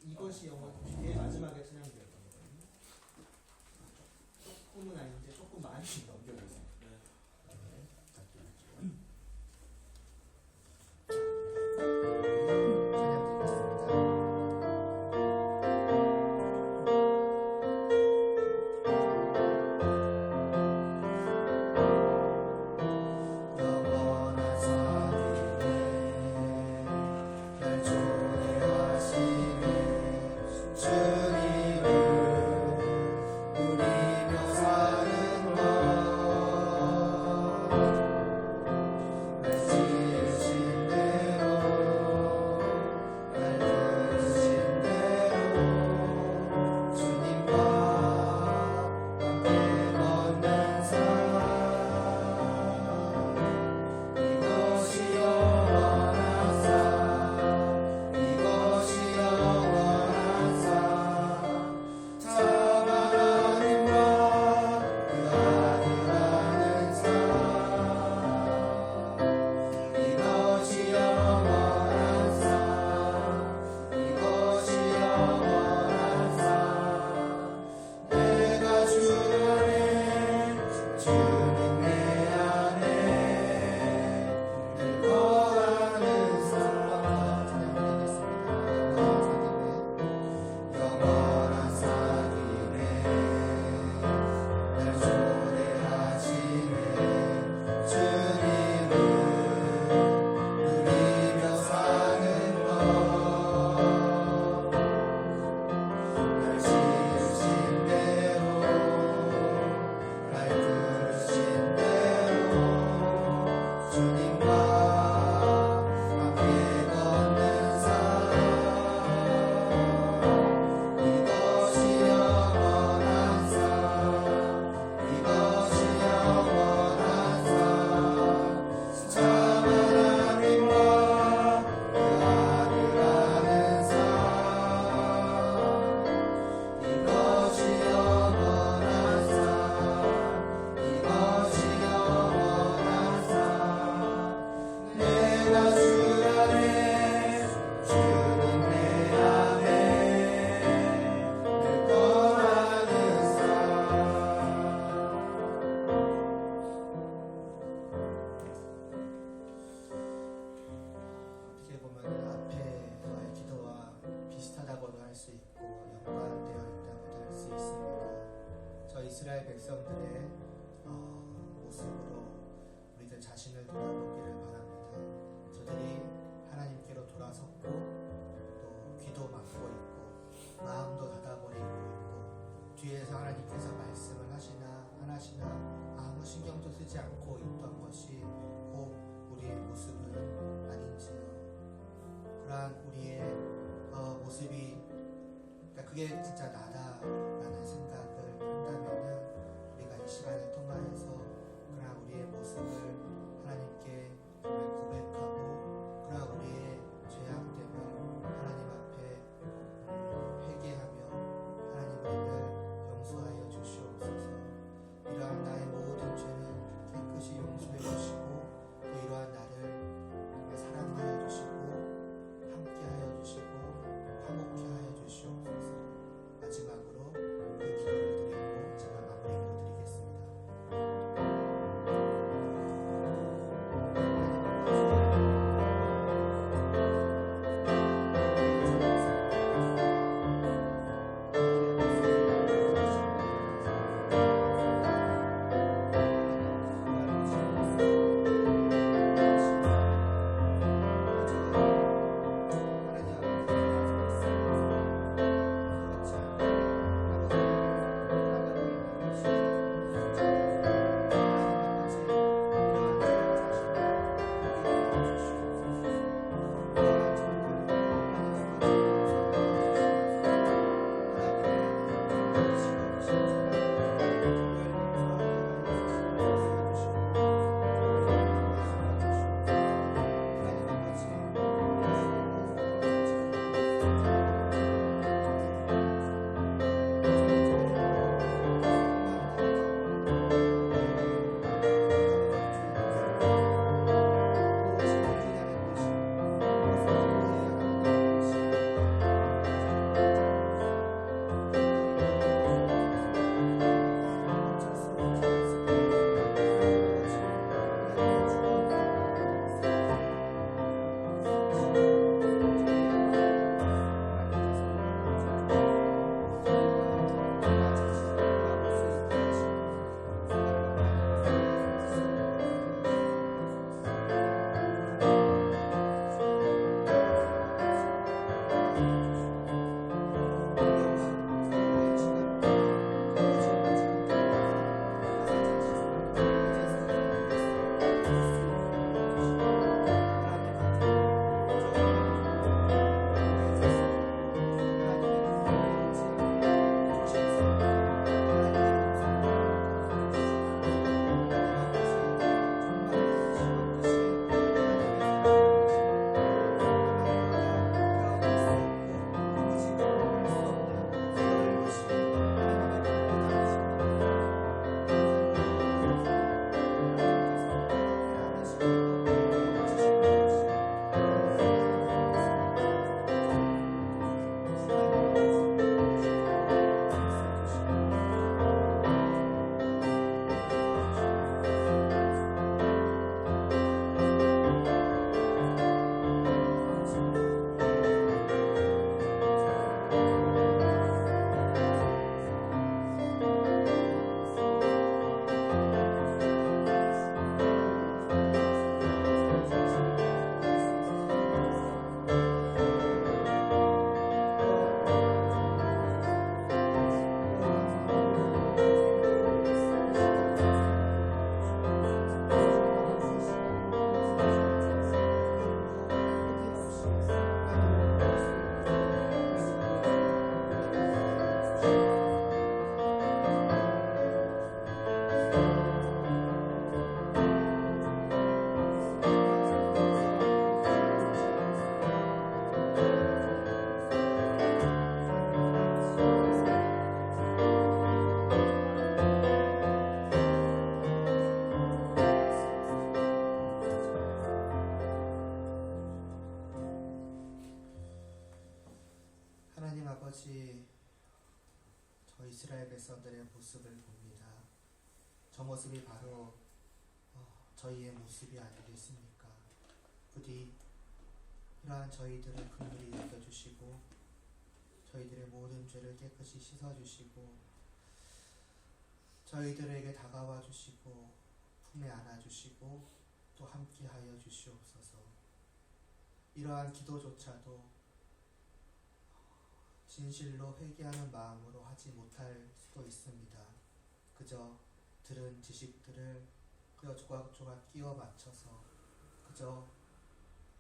이것이 영어 뒤에 마지막에 찬양드렸던 거거든요. 조금은 아닌데 조금 많이 넘겨보세요. 네, 부탁드릴게요. 이스라엘 백성들의 모습으로 우리들 자신을 돌아보기를 바랍니다. 저들이 하나님께로 돌아섰고 또 귀도 막고 있고 마음도 닫아버리고 있고 뒤에서 하나님께서 말씀을 하시나 안 하시나 아무 신경도 쓰지 않고 있던 것이 꼭 우리의 모습은 아닌지요. 그러한 우리의 모습이 그게 진짜 나다라는 생각을 한다면은 우리가 이 시간을 통하여서 그러한 우리의 모습을 하나님께 고백하고 그러한 우리의 죄악됨을 하나님 앞에 회개하며 하나님 우리를 용서하여 주시옵소서. 이러한 나의 모든 죄는 깨끗이 용서해 주시고 또 이러한 나를 사랑하여 주시고 함께하여 주시고 화목케 하여 주시옵소서. 마지막으로 아버지, 저 이스라엘 백성들의 모습을 봅니다. 저 모습이 바로 저희의 모습이 아니겠습니까? 부디 이러한 저희들을 긍휼히 여겨주시고 저희들의 모든 죄를 깨끗이 씻어주시고 저희들에게 다가와 주시고 품에 안아주시고 또 함께하여 주시옵소서. 이러한 기도조차도 진실로 회개하는 마음으로 하지 못할 수도 있습니다. 그저 들은 지식들을 그저 조각조각 끼워 맞춰서 그저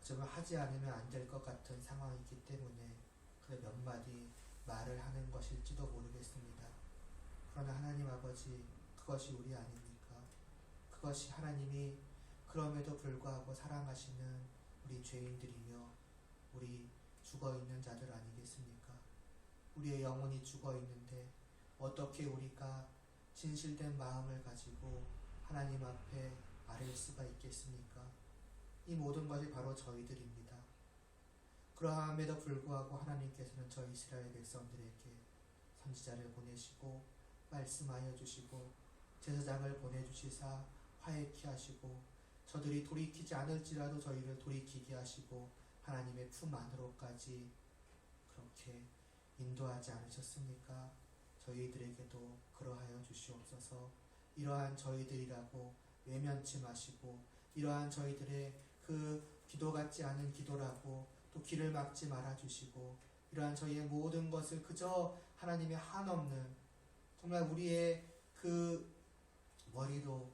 정말 하지 않으면 안 될 것 같은 상황이기 때문에 그 몇 마디 말을 하는 것일지도 모르겠습니다. 그러나 하나님 아버지, 그것이 우리 아닙니까? 그것이 하나님이 그럼에도 불구하고 사랑하시는 우리 죄인들이며 우리 죽어있는 자들 아니겠습니까? 우리의 영혼이 죽어있는데 어떻게 우리가 진실된 마음을 가지고 하나님 앞에 아뢰일 수가 있겠습니까? 이 모든 것이 바로 저희들입니다. 그러함에도 불구하고 하나님께서는 저 이스라엘 백성들에게 선지자를 보내시고 말씀하여 주시고 제사장을 보내주시사 화해케 하시고 저들이 돌이키지 않을지라도 저희를 돌이키게 하시고 하나님의 품 안으로까지 그렇게 인도하지 않으셨습니까? 저희들에게도 그러하여 주시옵소서. 이러한 저희들이라고 외면치 마시고 이러한 저희들의 그 기도 같지 않은 기도라고 또 길을 막지 말아주시고 이러한 저희의 모든 것을 그저 하나님의 한없는 정말 우리의 그 머리로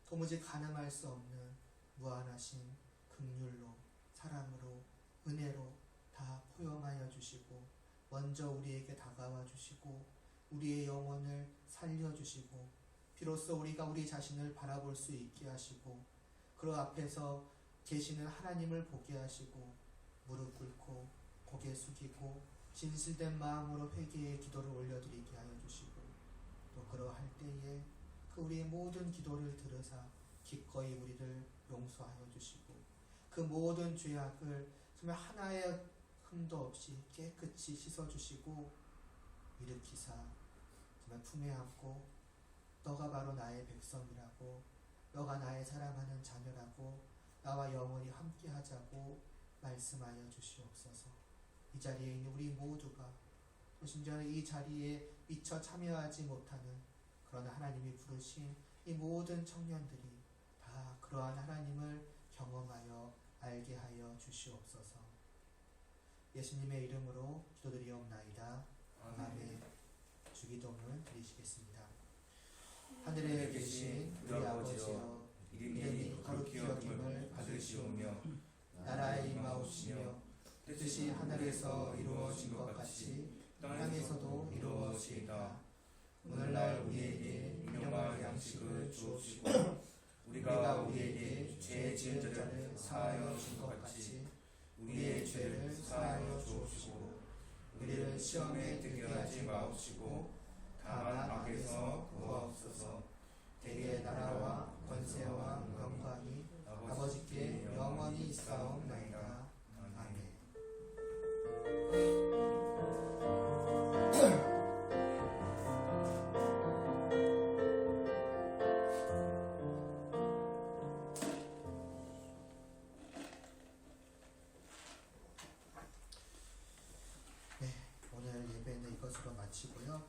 도무지 가늠할 수 없는 무한하신 긍휼로 사랑으로 은혜로 다 포용하여 주시고 먼저 우리에게 다가와 주시고 우리의 영혼을 살려주시고 비로소 우리가 우리 자신을 바라볼 수 있게 하시고 그 앞에서 계시는 하나님을 보게 하시고 무릎 꿇고 고개 숙이고 진실된 마음으로 회개의 기도를 올려드리게 하여 주시고 또 그러할 때에 그 우리의 모든 기도를 들으사 기꺼이 우리를 용서하여 주시고 그 모든 죄악을 정말 하나의 흠도 없이 깨끗이 씻어주시고 일으키사 정말 품에 안고 너가 바로 나의 백성이라고 너가 나의 사랑하는 자녀라고 나와 영원히 함께 하자고 말씀하여 주시옵소서. 이 자리에 있는 우리 모두가 또 심지어는 이 자리에 미처 참여하지 못하는 그러나 하나님이 부르신 이 모든 청년들이 다 그러한 하나님을 경험하여 알게 하여 주시옵소서. 예수님의 이름으로 기도드리옵나이다. 아멘. 주기도문 드리시겠습니다. 하늘에 계신 우리 아버지여, 이름이 거룩히 여김을 받으시오며 나라의 임하옵시며 뜻이 하늘에서 이루어진 것 같이 땅에서도 이루어지이다. 오늘날 우리에게 일용할 양식을 주옵시고 우리가 우리에게 죄 지은 자를 사하여 준 것 같이 우리의 죄를 사하여 주옵시고 우리를 시험에 들게 하지 마옵시고 다만 악에서 구하옵소서. 대개 나라와 권세와 영광이 아버지께 영원히 있사옵나이다. 아멘. 네, 오늘 예배는 이것으로 마치고요.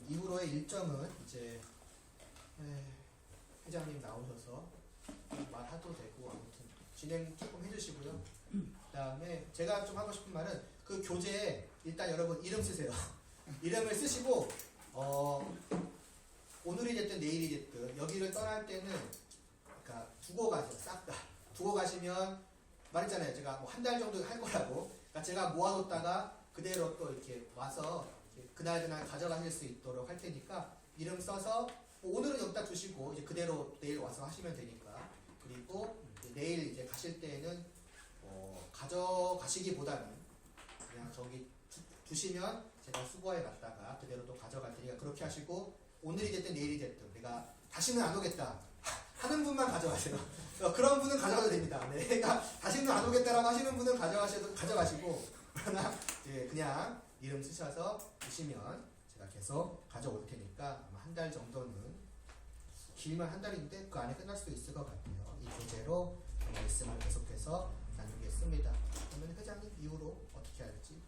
이후로의 일정은 이제 회장님 나오셔서 말해도 되고 아무튼 진행 조금 해주시고요. 그 다음에 제가 좀 하고 싶은 말은 그 교재에 일단 여러분 이름 쓰세요. 이름을 쓰시고 오늘이 됐든 내일이 됐든 여기를 떠날 때는 그러니까 두고 가세요. 싹 다 두고 가시면 말했잖아요. 제가 뭐 한 달 정도 할 거라고. 그러니까 제가 모아뒀다가 그대로 또 이렇게 와서 그날 가져가실 수 있도록 할 테니까 이름 써서 오늘은 여기다 두시고 이제 그대로 내일 와서 하시면 되니까. 그리고 내일 이제 가실 때에는 가져가시기보다는 그냥 저기 두시면 제가 수거해 놨다가 그대로 또 가져갈 테니까 그렇게 하시고 오늘이 됐든 내일이 됐든 내가 다시는 안 오겠다 하는 분만 가져가세요. 그런 분은 가져가도 됩니다. 네, 그러니까 다시는 안 오겠다라고 하시는 분은 가져가시고 그러나 그냥 이름 쓰셔서 주시면 제가 계속 가져올 테니까 아마 한 달 정도는, 길면 한 달인데 그 안에 끝날 수도 있을 것 같아요. 이 교재로 말씀을 계속해서 나누겠습니다. 그러면 회장님 이후로 어떻게 할지